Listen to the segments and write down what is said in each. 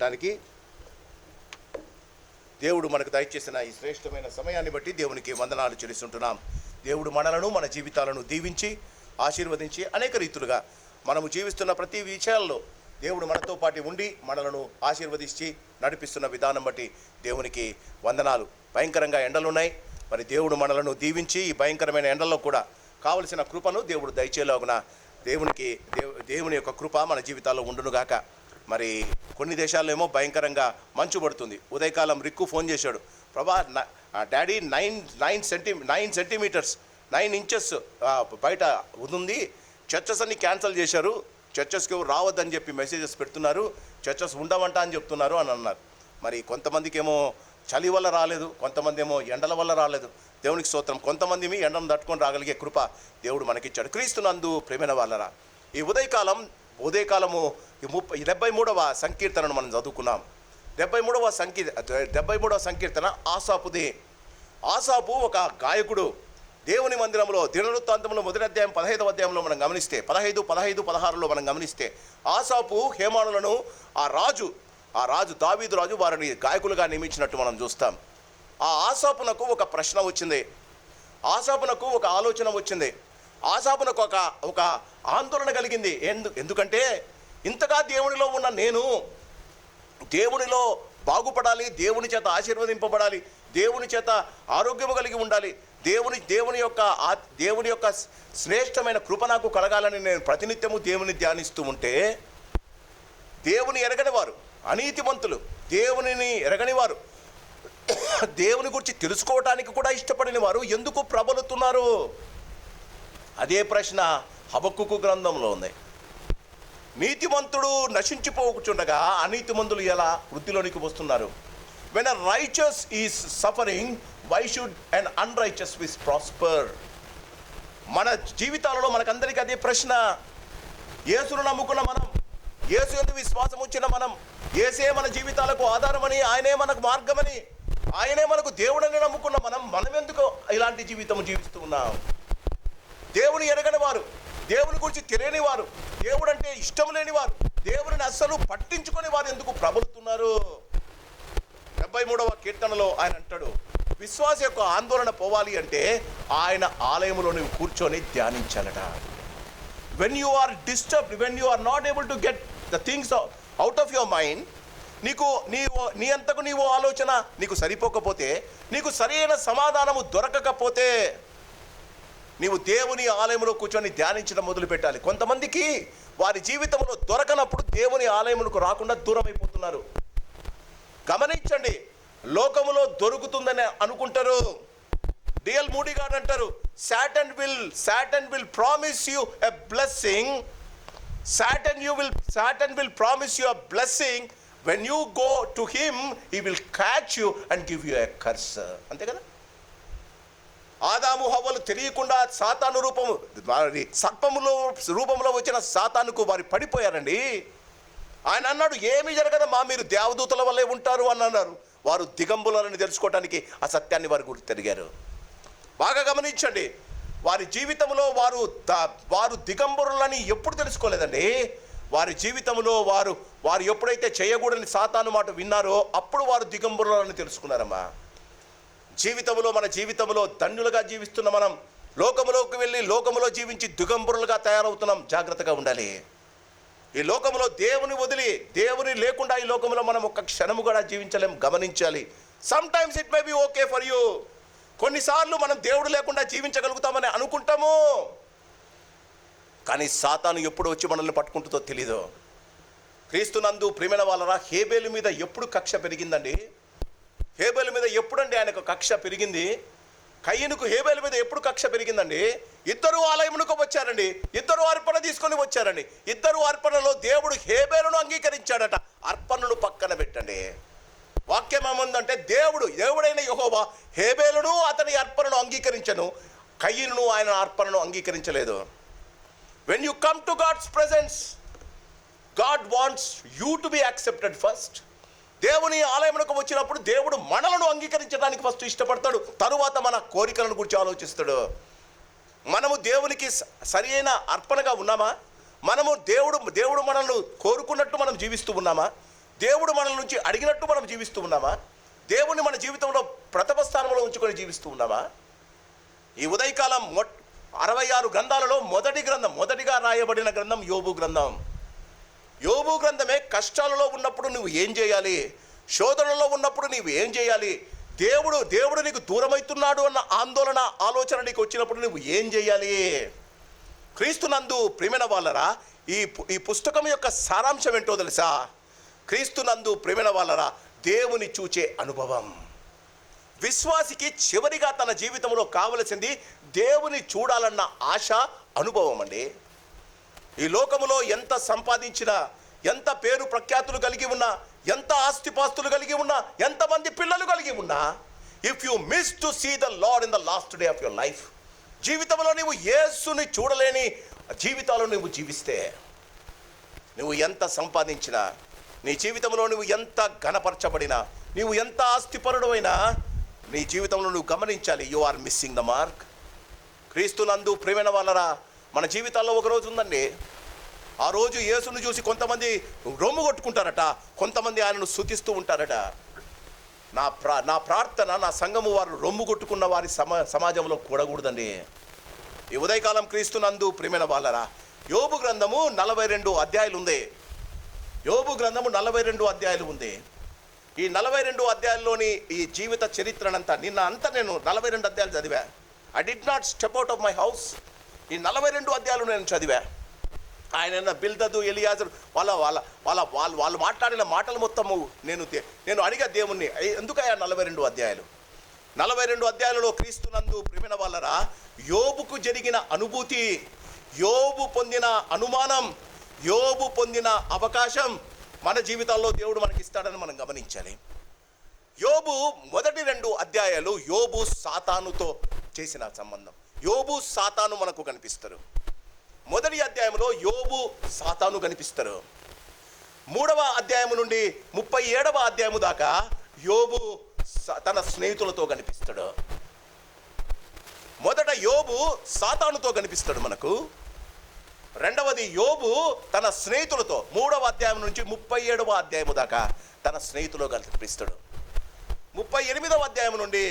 దానికి దేవుడు మనకు దయచేసిన ఈ శ్రేష్టమైన సమయాన్ని బట్టి దేవునికి వందనాలు చెల్లిస్తుంటున్నాం. దేవుడు మనలను మన జీవితాలను దీవించి ఆశీర్వదించి అనేక రీతులుగా మనము జీవిస్తున్న ప్రతి విషయాల్లో దేవుడు మనతో పాటు ఉండి మనలను ఆశీర్వదించి నడిపిస్తున్న విధానం బట్టి దేవునికి వందనాలు. భయంకరంగా ఎండలున్నాయి, మరి దేవుడు మనలను దీవించి ఈ భయంకరమైన ఎండల్లో కూడా కావలసిన కృపను దేవుడు దయచేలాగున దేవుని యొక్క కృప మన జీవితాల్లో ఉండునుగాక. మరి కొన్ని దేశాల్లో ఏమో భయంకరంగా మంచు పడుతుంది. ఉదయకాలం రిక్కు ఫోన్ చేశాడు, ప్రభా డాడీ 9 సెంటీమీటర్స్ 9 ఇంచెస్ బయట ఉంది, చర్చెస్ అన్ని క్యాన్సిల్ చేశారు, చర్చెస్కి ఎవరు రావద్దని చెప్పి మెసేజెస్ పెడుతున్నారు, చర్చెస్ ఉండవంట అని చెప్తున్నారు అని అన్నారు. మరి కొంతమందికి ఏమో చలి వల్ల రాలేదు, కొంతమంది ఏమో ఎండల వల్ల రాలేదు. దేవునికి స్తోత్రం. కొంతమంది మీ ఎండను తట్టుకొని రాగలిగే కృప దేవుడు మనకిచ్చాడు. క్రీస్తునందు ప్రేమైన వాళ్ళరా, ఈ ఉదయకాలము 73వ సంకీర్తనను మనం చదువుకున్నాం. 73వ సంకీర్తన ఆసాపుది. ఆసాపు ఒక గాయకుడు. దేవుని మందిరంలో దినవృత్తాంతంలో 1వ అధ్యాయం 15వ అధ్యాయంలో మనం గమనిస్తే 15, 16లో మనం గమనిస్తే ఆసాపు హేమానులను ఆ రాజు దావీదు రాజు వారిని గాయకులుగా నియమించినట్టు మనం చూస్తాం. ఆ ఆసాపునకు ఒక ప్రశ్న వచ్చింది, ఆసాపునకు ఒక ఆలోచన వచ్చింది, ఆసాపునకు ఒక ఆందోళన కలిగింది. ఎందుకంటే ఇంతగా దేవునిలో ఉన్న నేను దేవునిలో బాగుపడాలి, దేవుని చేత ఆశీర్వదింపబడాలి, దేవుని చేత ఆరోగ్యము కలిగి ఉండాలి, దేవుని యొక్క శ్రేష్టమైన కృప నాకు కలగాలని నేను ప్రతినిత్యము దేవుని ధ్యానిస్తూ ఉంటే, దేవుని ఎరగని వారు, అనీతిమంతులు, దేవునిని ఎరగని వారు, దేవుని గురించి తెలుసుకోవటానికి కూడా ఇష్టపడిన వారు ఎందుకు ప్రబలుతున్నారు? అదే ప్రశ్న హబక్కుకు గ్రంథంలో ఉంది. నీతిమంతుడు నశించిపోకుండగా అనీతిమంతులు ఎలా వృద్ధిలోనికి వస్తున్నారు? When a righteous is suffering, why should an unrighteous be prosper? మన జీవితాలలో మనకందరికీ అదే ప్రశ్న. యేసును నమ్ముకున్న మనం, యేసు యందు విశ్వాసం ఉంచిన మనం, యేసే మన జీవితాలకు ఆధారమని, ఆయనే మనకు మార్గమని, ఆయనే మనకు దేవుడని నమ్ముకున్న మనం ఎందుకు ఇలాంటి జీవితం జీవిస్తూ ఉన్నాం? దేవుని ఎరగని వారు, దేవుని గురించి తెలియని వారు, దేవుడు అంటే ఇష్టం లేని వారు, దేవుడిని అస్సలు పట్టించుకొని వారు ఎందుకు ప్రబలుతున్నారు? 73వ కీర్తనలో ఆయన అంటాడు, విశ్వాస యొక్క ఆందోళన పోవాలి అంటే ఆయన ఆలయంలో నువ్వు కూర్చొని ధ్యానించాలట. When you are disturbed, when you are not able to get the things out of your mind, నీ అంతకు నీవు ఆలోచన నీకు సరిపోకపోతే, నీకు సరైన సమాధానము దొరకకపోతే నీవు దేవుని ఆలయంలో కూర్చొని ధ్యానించడం మొదలు పెట్టాలి. కొంతమందికి వారి జీవితంలో దొరకనప్పుడు దేవుని ఆలయములకు రాకుండా దూరం అయిపోతున్నారు. గమనించండి, లోకములో దొరుకుతుందని అనుకుంటారు. డిఎల్ మూడీ గారు అంటారు, Satan will promise you a blessing, Satan will promise you a blessing. When you go to him, he will catch you and give you a curse. అంతే కదా? ఆదాము హవ్వలు తెలియకుండా సాతాను సర్పములో రూపంలో వచ్చిన సాతానుకు వారు పడిపోయారండి. ఆయన అన్నాడు, ఏమీ జరగదమ్మా, మీరు దేవదూతల వల్లే ఉంటారు అని అన్నారు. వారు దిగంబులని తెలుసుకోవడానికి ఆ సత్యాన్ని వారు గుర్తు తిరిగారు. బాగా గమనించండి, వారి జీవితంలో వారు దిగంబరులని ఎప్పుడు తెలుసుకోలేదండి. వారి జీవితంలో వారు ఎప్పుడైతే చేయకూడని సాతాను మాట విన్నారో అప్పుడు వారు దిగంబరులని తెలుసుకున్నారమ్మా. మన జీవితంలో ధన్యులుగా జీవిస్తున్న మనం లోకములోకి వెళ్ళి లోకములో జీవించి దిగంబరులుగా తయారవుతున్నాం. జాగ్రత్తగా ఉండాలి. ఈ లోకంలో దేవుని లేకుండా ఈ లోకంలో మనం ఒక్క క్షణము కూడా జీవించలేం. గమనించాలి. Some times it may be okay for you. కొన్నిసార్లు మనం దేవుడు లేకుండా జీవించగలుగుతామని అనుకుంటాము, కానీ సాతాను ఎప్పుడు వచ్చి మనల్ని పట్టుకుంటుందో తెలీదు. క్రీస్తునందు ప్రియమైన వాళ్ళరా, హేబేలు మీద ఎప్పుడు కక్ష పెరిగిందండి? హేబేలు మీద ఎప్పుడండి ఆయనకు కక్ష పెరిగింది? కయ్యనుకు హేబేలు మీద ఎప్పుడు కక్ష పెరిగిందండి? ఇద్దరు ఆలయమునకు వచ్చారండి, ఇద్దరు అర్పణ తీసుకొని వచ్చారండి. ఇద్దరు అర్పణలో దేవుడు హేబేలును అంగీకరించాడట. అర్పణను పక్కన పెట్టండి. వాక్యం ఏముందంటే, దేవుడైన యెహోవా హేబేలును అతని అర్పణను అంగీకరించను, కయ్యనును ఆయన అర్పణను అంగీకరించలేదు. When you come to God's presence, God wants you to be accepted first. దేవుని ఆలయమునకు వచ్చినప్పుడు దేవుడు మనలను అంగీకరించడానికి ఫస్ట్ ఇష్టపడతాడు, తరువాత మన కోరికలను గురించి ఆలోచిస్తాడు. మనము దేవునికి సరి అయిన అర్పణగా ఉన్నామా? మనము దేవుడు మనల్ని కోరుకున్నట్టు మనం జీవిస్తూ ఉన్నామా? దేవుడు మనల నుంచి అడిగినట్టు మనం జీవిస్తూ ఉన్నామా? దేవుణ్ణి మన జీవితంలో ప్రథమ స్థానంలో ఉంచుకొని జీవిస్తూ ఉన్నామా? ఈ ఉదయకాలం 66 గ్రంథాలలో మొదటిగా రాయబడిన గ్రంథం యోబు గ్రంథం. యోబు గ్రంథమే కష్టాలలో ఉన్నప్పుడు నువ్వు ఏం చేయాలి, శోధనలో ఉన్నప్పుడు నీవు ఏం చేయాలి, దేవుడు నీకు దూరమవుతున్నాడు అన్న ఆలోచన నీకు వచ్చినప్పుడు నువ్వు ఏం చేయాలి? క్రీస్తునందు ప్రియమైన వాళ్ళరా, ఈ పుస్తకం యొక్క సారాంశం ఏంటో తెలుసా? క్రీస్తునందు ప్రియమైన వాళ్ళరా, దేవుని చూచే అనుభవం. విశ్వాసికి చివరిగా తన జీవితంలో కావలసింది దేవుని చూడాలన్న ఆశ, అనుభవం అండి. ఈ లోకములో ఎంత సంపాదించినా, ఎంత పేరు ప్రఖ్యాతులు కలిగి ఉన్నా, ఎంత ఆస్తిపాస్తులు కలిగి ఉన్నా, ఎంతమంది పిల్లలు కలిగి ఉన్నా, if you miss to see the Lord in the last day of your life, జీవితంలో నీవు యేసుని చూడలేని జీవితాలు నువ్వు జీవిస్తే, నువ్వు ఎంత సంపాదించినా, నీ జీవితంలో నువ్వు ఎంత ఘనపరచబడినా, నీవు ఎంత ఆస్తిపరుడు అయినా, నీ జీవితంలో నువ్వు గమనించాలి, you are missing the mark. క్రీస్తునందు ప్రియమైన వాళ్ళరా, మన జీవితాల్లో ఒక రోజు ఉందండి. ఆ రోజు యేసును చూసి కొంతమంది రొమ్ము కొట్టుకుంటారట, కొంతమంది ఆయనను స్తుతిస్తూ ఉంటారట. నా ప్రార్థన, నా సంఘము వారు రొమ్ము కొట్టుకున్న వారి సమాజంలో కూడకూడదండి. ఈ ఉదయకాలం క్రీస్తునందు ప్రియమైన వాళ్ళరా, యోబు గ్రంథము 42 అధ్యాయాలు ఉంది. యోబు గ్రంథము 42 అధ్యాయాలు ఉంది. ఈ 42 అధ్యాయాల్లోని ఈ జీవిత చరిత్రనంతా నేను 42 అధ్యాయాలు చదివా. I did not step out of my house. ఈ 42 అధ్యాయాలు నేను చదివా. ఆయన బిల్దదు, ఎలియాజరు వాళ్ళు మాట్లాడిన మాటలు మొత్తము నేను అడిగా దేవుణ్ణి, ఎందుకయ్యా 42 అధ్యాయాలు? 42 అధ్యాయాలలో క్రీస్తునందు ప్రియమైన వాళ్ళరా, యోబుకు జరిగిన అనుభూతి, యోబు పొందిన అనుమానం, యోబు పొందిన అవకాశం మన జీవితాల్లో దేవుడు మనకి ఇస్తాడని మనం గమనించాలి. యోబు మొదటి 2 అధ్యాయాలు యోబు సాతానుతో చేసిన సంబంధం. యోబు సాతాను మనకు కనిపిస్తారు. మొదటి అధ్యాయంలో యోబు సాతాను కనిపిస్తారు. 3వ అధ్యాయం నుండి 37వ అధ్యాయము దాకా యోబు తన స్నేహితులతో కనిపిస్తాడు. మొదట యోబు సాతానుతో కనిపిస్తాడు మనకు. రెండవది యోబు తన స్నేహితులతో 3వ అధ్యాయం నుంచి 37వ అధ్యాయము దాకా తన స్నేహితులు కనిపిస్తాడు. 38వ అధ్యాయం నుండి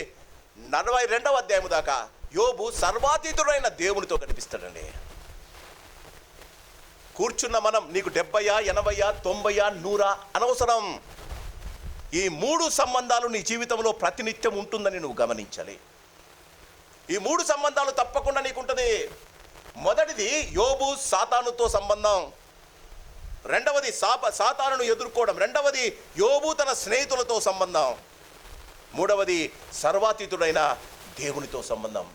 42వ అధ్యాయము దాకా యోబు సర్వాతీతుడైన దేవునితో కనిపిస్తాడండి. కూర్చున్న మనం, నీకు 70, 80, 90, 100 అనవసరం. ఈ 3 సంబంధాలు నీ జీవితంలో ప్రతినిత్యం ఉంటుందని నువ్వు గమనించాలి. ఈ 3 సంబంధాలు తప్పకుండా నీకుంటుంది. మొదటిది యోబు సాతానుతో సంబంధం, రెండవది సాతానును ఎదుర్కోవడం, రెండవది యోబు తన స్నేహితులతో సంబంధం, మూడవది సర్వాతీతుడైన దేవునితో సంబంధం.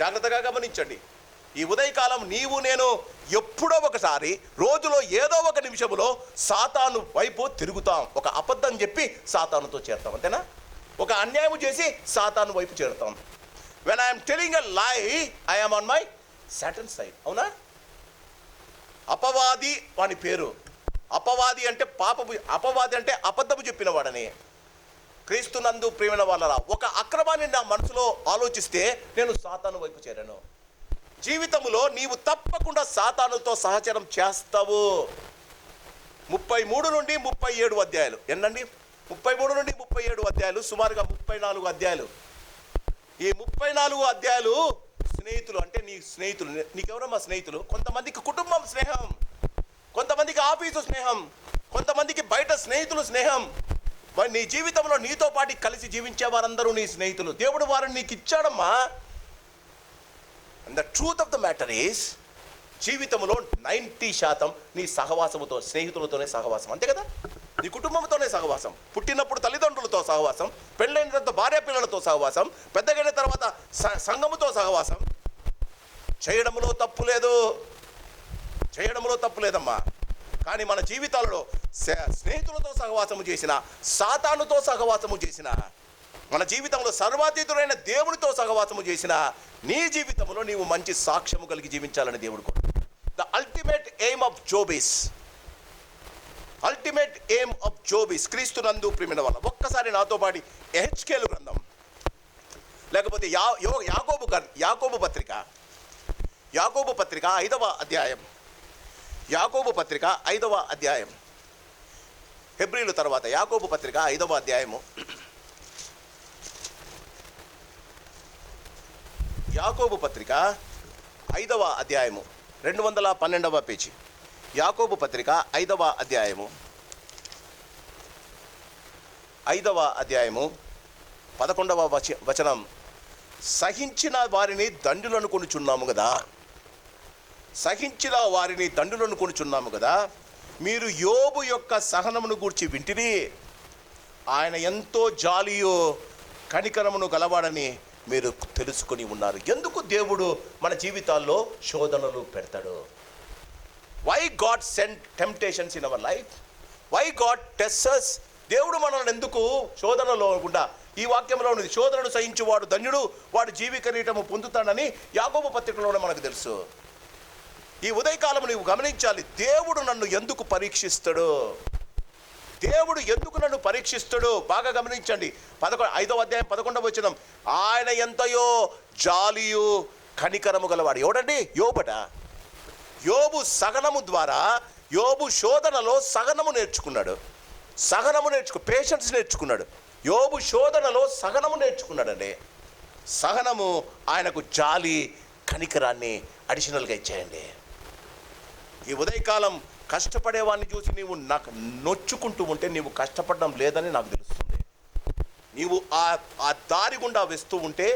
జాగ్రత్తగా గమనించండి. ఈ ఉదయకాలం నీవు నేను ఎప్పుడో ఒకసారి, రోజులో ఏదో ఒక నిమిషంలో సాతాను వైపు తిరుగుతాం. ఒక అబద్ధం చెప్పి సాతానుతో చేరుతాం, అంతేనా? ఒక అన్యాయం చేసి సాతాను వైపు చేరుతాం. When I'm telling a lie, I am on my Satan side. అవునా? అపవాది వాని పేరు. అపవాది అంటే అపవాది అంటే అబద్ధము చెప్పిన వాడని. క్రీస్తునందు ప్రియమైన వాళ్ళరా, ఒక అక్రమాన్ని నా మనసులో ఆలోచిస్తే నేను సాతాను వైపు చేరాను. జీవితంలో నీవు తప్పకుండా సాతానుతో సహచరం చేస్తావు. 33 నుండి 37 అధ్యాయాలు ఎన్నండి? 33 నుండి 37 అధ్యాయాలు, సుమారుగా 34 అధ్యాయాలు. ఈ 34 అధ్యాయాలు స్నేహితులు అంటే నీ స్నేహితులు. నీకెవరమ్మా స్నేహితులు? కొంతమందికి కుటుంబం స్నేహం, కొంతమందికి ఆఫీసు స్నేహం, కొంతమందికి బయట స్నేహితులు స్నేహం. మరి నీ జీవితంలో నీతో పాటు కలిసి జీవించే వారందరూ నీ స్నేహితులు. దేవుడు వారిని నీకు ఇచ్చాడమ్మా. And the truth of the matter is, జీవితంలో 90% నీ సహవాసముతో, స్నేహితులతోనే సహవాసం, అంతే కదా? నీ కుటుంబంతోనే సహవాసం. పుట్టినప్పుడు తల్లిదండ్రులతో సహవాసం, పెళ్ళైన తర్వాత భార్య పిల్లలతో సహవాసం, పెద్దగైన తర్వాత సంఘముతో సహవాసం. చేయడంలో తప్పు లేదు, చేయడంలో తప్పు లేదమ్మా. కానీ మన జీవితాలలో స్నేహితులతో సహవాసము చేసిన, సాతానుతో సహవాసము చేసిన, మన జీవితంలో సర్వాతీతుడైన దేవునితో సహవాసము చేసిన నీ జీవితంలో నీవు మంచి సాక్ష్యము కలిగి జీవించాలని దేవుడు కోరు. ద అల్టిమేట్ ఎయిమ్ ఆఫ్ జోబిస్ క్రీస్తునందు ప్రియమైన వాళ్ళ. ఒక్కసారి నాతో పాటు ఎహెచ్కేలు గ్రంథం, లేకపోతే యాకోబు పత్రిక 5వ అధ్యాయం. యాకోబు పత్రిక 5వ అధ్యాయం హెబ్రీల తర్వాత యాకోబు పత్రిక 5వ అధ్యాయము, యాకోబు పత్రిక 5వ అధ్యాయము 212వ పేజీ. యాకోబు పత్రిక 5వ అధ్యాయము 11వ వచనం. సహించిన వారిని దండులను కొనుచున్నాము కదా, సహించిన వారిని దండులను కొనుచున్నాము కదా, మీరు యోబు యొక్క సహనమును గూర్చి వింటిరి. ఆయన ఎంతో జాలియో కనికరమును గలవాడని మీరు తెలుసుకొని ఉన్నారు. ఎందుకు దేవుడు మన జీవితాల్లో శోధనలు పెడతాడు? Why God send temptations in our life? Why God tests us? దేవుడు మనల్ని ఎందుకు శోధనలో గుండా, ఈ వాక్యంలో ఉన్నది, శోధనను సహించువాడు ధన్యుడు, వాడు జీవికరీటము పొందుతాడని యాకోబు పత్రికలోనే మనకు తెలుసు. ఈ ఉదయకాలం నీవు గమనించాలి, దేవుడు నన్ను ఎందుకు పరీక్షిస్తాడు? దేవుడు ఎందుకు నన్ను పరీక్షిస్తాడు? బాగా గమనించండి. 5వ అధ్యాయం 11వ వచనం. ఆయన ఎంతయో జాలియు కనికరము గలవాడు. ఎవడండి? యోబట. యోబు సహనము ద్వారా, యోబు శోధనలో సహనము నేర్చుకున్నాడు. పేషెన్స్ నేర్చుకున్నాడు. యోబు శోధనలో సహనము నేర్చుకున్నాడండి. సహనము ఆయనకు జాలి, కనికరాన్ని అడిషనల్గా ఇచ్చేయండి. ఈ ఉదయకాలం కష్టపడేవాడిని చూసి నీవు నాకు నొచ్చుకుంటూ ఉంటే నీవు కష్టపడడం లేదని నాకు తెలుస్తుంది. నీవు ఆ దారి గుండా వేస్తూ ఉంటే,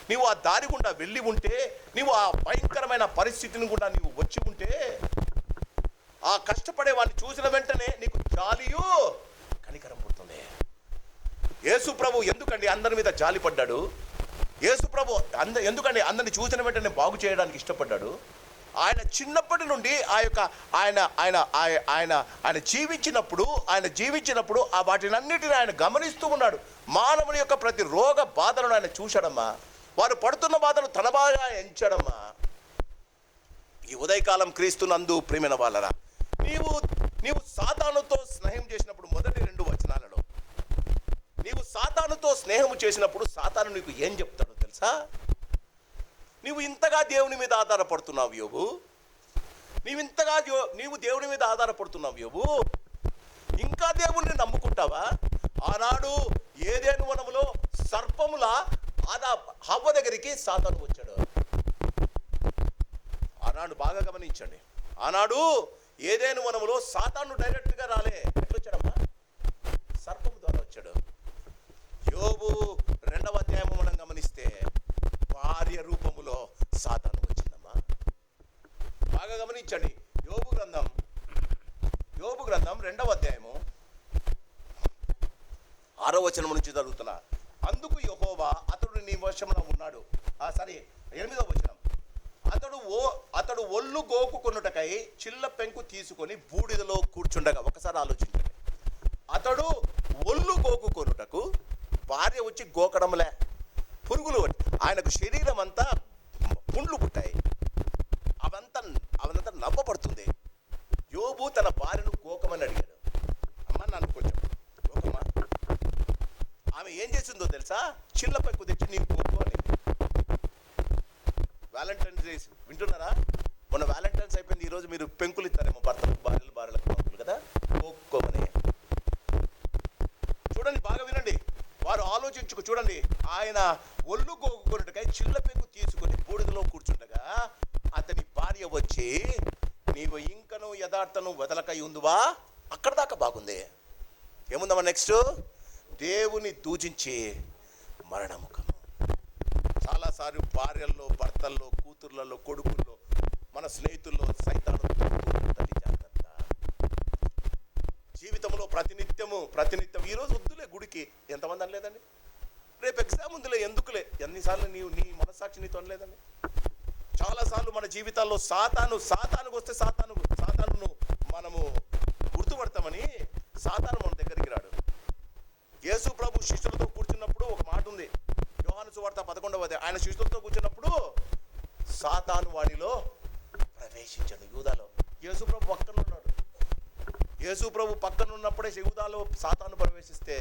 నీవు ఆ దారి గుండా వెళ్ళి ఉంటే, నీవు ఆ భయంకరమైన పరిస్థితిని కూడా నీవు వచ్చి ఉంటే, ఆ కష్టపడేవాడిని చూసిన వెంటనే నీకు జాలియో కనికరం పుడుతుంది. యేసు ప్రభు ఎందుకండి అందరి మీద జాలి పడ్డాడు? యేసు ప్రభు ఎందుకండి అందరిని చూసిన వెంటనే బాగు చేయడానికి ఇష్టపడ్డాడు? ఆయన చిన్నప్పటి నుండి ఆయన జీవించినప్పుడు ఆ వాటినన్నిటిని ఆయన గమనిస్తూ ఉన్నాడు. మానవుని యొక్క ప్రతి రోగ బాధలను ఆయన చూశాడమ్మా. వారు పడుతున్న బాధను తన బాగా ఎంచాడమ్మా. ఈ ఉదయకాలం క్రీస్తునందు ప్రియమైన వాళ్ళరా, నీవు సాతానుతో స్నేహం చేసినప్పుడు, మొదటి 2 వచనాలలో నీవు సాతానుతో స్నేహం చేసినప్పుడు సాతాను నీకు ఏం చెప్తాడో తెలుసా? నీవు ఇంతగా దేవుని మీద ఆధారపడుతున్నావు యోబు, నీవు దేవుని మీద ఆధారపడుతున్నావు యోబు, ఇంకా దేవుణ్ణి నమ్ముకుంటావా? ఆనాడు ఏదెను వనములో సర్పముల హవ్వ దగ్గరికి సాతాను వచ్చాడు. ఆనాడు బాగా గమనించండి, ఆనాడు ఏదెను వనములో సాతాను డైరెక్ట్గా రాలే. ఎట్లొచ్చాడమ్మా? సర్పము ద్వారా వచ్చాడు. యోబు 2వ అధ్యాయము మనం గమనిస్తే భార్య రూపములో సాతాను వచ్చిందమ్మా. బాగా గమనించండి. యోబు గ్రంథం 2వ అధ్యాయము 6వ వచనం నుంచి చదువుతున్నా. అందుకు యెహోవా అతడు నీ వశమున ఉన్నాడు. 8వ వచనం. అతడు ఒళ్ళు గోకుకొనుటకై చిల్ల పెంకు తీసుకొని బూడిదలో కూర్చుండగా. ఒకసారి ఆలోచించండి. అతడు ఒళ్ళు గోకుకొనుటకు, భార్య వచ్చి గోకడంలే, పురుగులు, ఆయనకు శరీరం అంతా పుండ్లు పుట్టాయి, అవంతా నవ్వబడుతుంది. యోబు తన భార్యను గోకమని అడిగాడు. అమ్మ నన్ను కొంచెం గోకమ్మా. ఆమె ఏం చేసిందో తెలుసా? చిల్ల పెంకు తెచ్చి నీకు గోకు అని. వ్యాలంటైన్స్ డే వింటున్నారా? మొన్న వ్యాలంటైన్స్ అయిపోయింది. ఈరోజు మీరు పెంకులు ఇస్తారేమో భర్తలకు, భార్యలకు పెంకులు కదా, గోక్కోమని. చూడండి, బాగా వినండి, వారు ఆలోచించుకు చూడండి. ఆయన ఒళ్ళు గోకుకొనుటకై చిల్ల పెంకు తీసుకొని బూడిదలో కూర్చుండగా అతని భార్య వచ్చి, నీవు ఇంకను యథార్థను వదలకై ఉందువా. అక్కడ దాకా బాగుంది. ఏముందమ్మా నెక్స్ట్? దేవుని దూజించి మరణముఖము. చాలాసార్లు భార్యల్లో, భర్తల్లో, కూతుర్లలో, కొడుకుల్లో, మన స్నేహితుల్లో సైతాను జాగ్రత్త. జీవితంలో ప్రతినిత్యం ఈరోజు వద్దులే గుడికి, ఎంతమంది అనలేదండి? రేపు ఎగ్జామ్ ఉందిలే, ఎందుకులే, ఎన్నిసార్లు నీ మనస్సాక్షి నీతో అనలేదండి? చాలాసార్లు మన జీవితాల్లో సాతానుకు వస్తే సాతానును మనము గుర్తుపడతామని సాతాను మన దగ్గరికి రాడు. యేసు ప్రభు శిష్యులతో కూర్చున్నప్పుడు ఒక మాట ఉంది, యోహాను సువార్త 11వ అధ్యాయం. ఆయన శిష్యులతో కూర్చున్నప్పుడు సాతాను వాడిలో ప్రవేశించాడు, యూదాలో. యేసు ప్రభు పక్కన ఉన్నాడు. యేసు ప్రభు పక్కన ఉన్నప్పుడే యూదాలో సాతాను ప్రవేశిస్తే,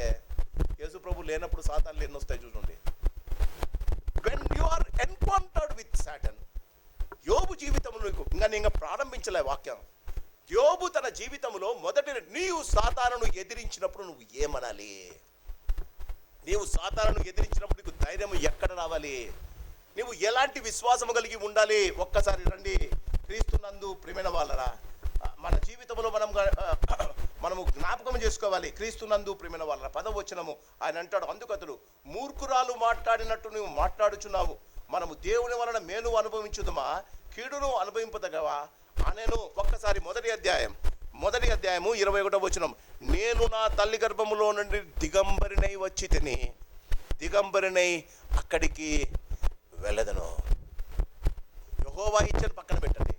యేసు ప్రభు లేనప్పుడు సాతానులు ఎన్ని వస్తాయి చూడండి. when you are encountered with Satan, యోబు జీవితంలో ఇంకా ప్రారంభించలే వాక్యం. యోబు తన జీవితంలో మొదటి నీవు సాతానును ఎదిరించినప్పుడు నువ్వు ఏమనాలి? నీవు సాతానును ఎదిరించినప్పుడు నీకు ధైర్యం ఎక్కడ రావాలి? నీవు ఎలాంటి విశ్వాసం కలిగి ఉండాలి? ఒక్కసారి రండి. క్రీస్తునందు ప్రియమైన వాళ్ళరా, మన జీవితంలో మనము జ్ఞాపకం చేసుకోవాలి. క్రీస్తునందు ప్రియమైన వాళ్ళ 10వ వచనము ఆయన అంటాడు, అందుకతడు మూర్ఖురాలు మాట్లాడినట్టు నువ్వు మాట్లాడుచున్నావు, మనము దేవుని వలన మేలు అనుభవించుదమా, కీడును అనుభవింపదగవా అనేను. ఒక్కసారి మొదటి అధ్యాయము 21వ వచనం, నేను నా తల్లి గర్భములో నుండి దిగంబరినై వచ్చి తిని దిగంబరినై అక్కడికి వెళ్ళదను. యెహోవా ఇచ్చను పక్కన పెట్టండి.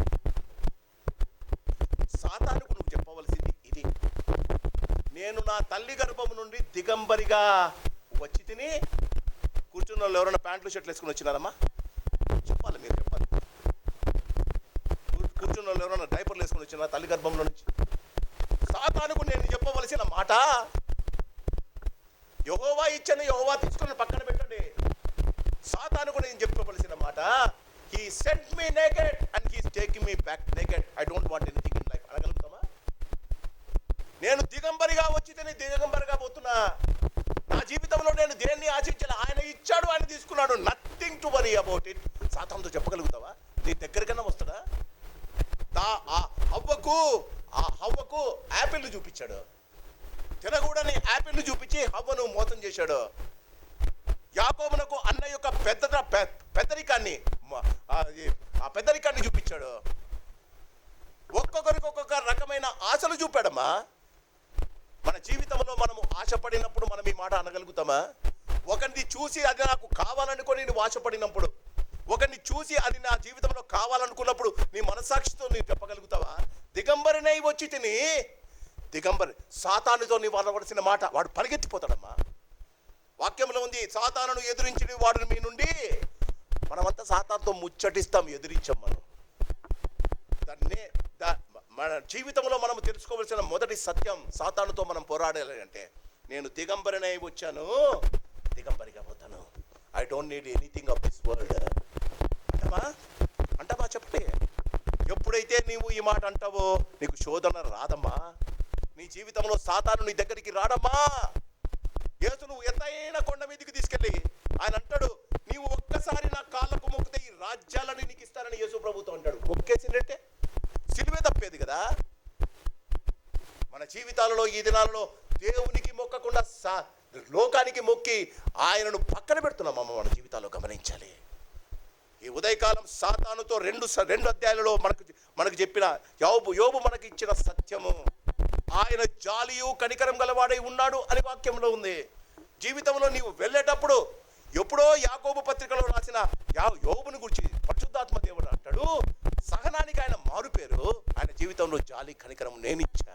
సాతానుకు నువ్వు చెప్పవలసింది ఇది, నేను నా తల్లి గర్భము నుండి దిగంబరిగా వచ్చి తిని. కూర్చున్న వాళ్ళు ఎవరైనా ప్యాంట్లు షర్ట్లు వేసుకుని వచ్చినారమ్మా? చెప్పాలి, మీరు చెప్పాలి. కూర్చున్న వాళ్ళు ఎవరైనా డైపర్లు వేసుకుని వచ్చినారా తల్లి గర్భంలో నుంచి? సాతానుకు నేను చెప్పవలసిన మాట, యెహోవా ఇచ్చను యెహోవా తీసుకుని పక్కన పెట్టండి. సాతానుకు నేను చెప్పవలసిన మాట, he sent me naked and he is taking me back naked. I don't want anything in life. అనగలుగుతామా? నేను దిగంబరిగా వచ్చి దిగంబరిగా పోతున్నా. నా జీవితంలో నేను దేన్ని ఆశించాలి? ఆయన ఇచ్చాడు, ఆయన తీసుకున్నాడు. Nothing to worry about it. సాతానుతో చెప్పగలుగుతావా? నీ దగ్గరికన్నా వస్తాడా? హవ్వకు యాపిల్ని చూపించాడు, తినకూడని యాపిల్ని చూపించి హవ్వను మోసం చేశాడు. యాకోబునకు అన్న యొక్క పెద్దరికాన్ని చూపించాడు. ఒక్కొక్కరికి ఒక్కొక్క రకమైన ఆశలు చూపాడమ్మా. మన జీవితంలో మనము ఆశపడినప్పుడు మనం ఈ మాట అనగలుగుతామా? ఒకరిని చూసి అది నాకు కావాలనుకొని నేను ఆశపడినప్పుడు, ఒకరిని చూసి అది నా జీవితంలో కావాలనుకున్నప్పుడు నీ మనసాక్షితో నేను చెప్పగలుగుతావా? దిగంబరినై వచ్చి తిని సాతానుతో నీ వాడవలసిన మాట, వాడు పరిగెత్తిపోతాడమ్మా. వాక్యంలో ఉంది, సాతానును ఎదురించి వాడిని మీ నుండి. మనమంతా సాతానుతో ముచ్చటిస్తాం, ఎదిరించాం. మనం మన జీవితంలో మనం తెలుసుకోవాల్సిన మొదటి సత్యం, సాతానుతో మనం పోరాడాలి అంటే, నేను దిగంబరినై వచ్చాను, దిగంబరిగా పోతాను. I don't need anything of this world. అంటావా? చెప్పే. ఎప్పుడైతే నీవు ఈ మాట అంటావో నీకు శోధన రాదమ్మా. నీ జీవితంలో సాతాను నీ దగ్గరికి రాడమ్మా. యేసు నువ్వు ఎత్తైన కొండ మీదకి తీసుకెళ్ళి ఆయన అంటాడు, నీవు ఒక్కసారి నా కాళ్ళకు మొక్కితే ఈ రాజ్యాలని నీకు ఇస్తానని యేసు ప్రభుతో అంటాడు. మొక్కేసిందంటే సిలువే తప్పేది కదా. మన జీవితాలలో ఈ దినాలలో దేవునికి మొక్కకుండా లోకానికి మొక్కి ఆయనను పక్కన పెడుతున్నామమ్మ. మన జీవితాల్లో గమనించాలి. ఈ ఉదయకాలం సాతానుతో రెండు అధ్యాయాలలో మనకు చెప్పిన యోబు మనకి ఇచ్చిన సత్యము, ఆయన జాలియు కనికరం గలవాడై ఉన్నాడు అని వాక్యంలో ఉంది. జీవితంలో నీవు వెళ్ళేటప్పుడు, ఎప్పుడో యాకోబు పత్రికలో రాసిన యోబుని గురించి పరిశుద్ధాత్మ దేవుడు అంటాడు, సహనానికి ఆయన మారుపేరు, ఆయన జీవితంలో జాలి కనికరం నేనిచ్చా.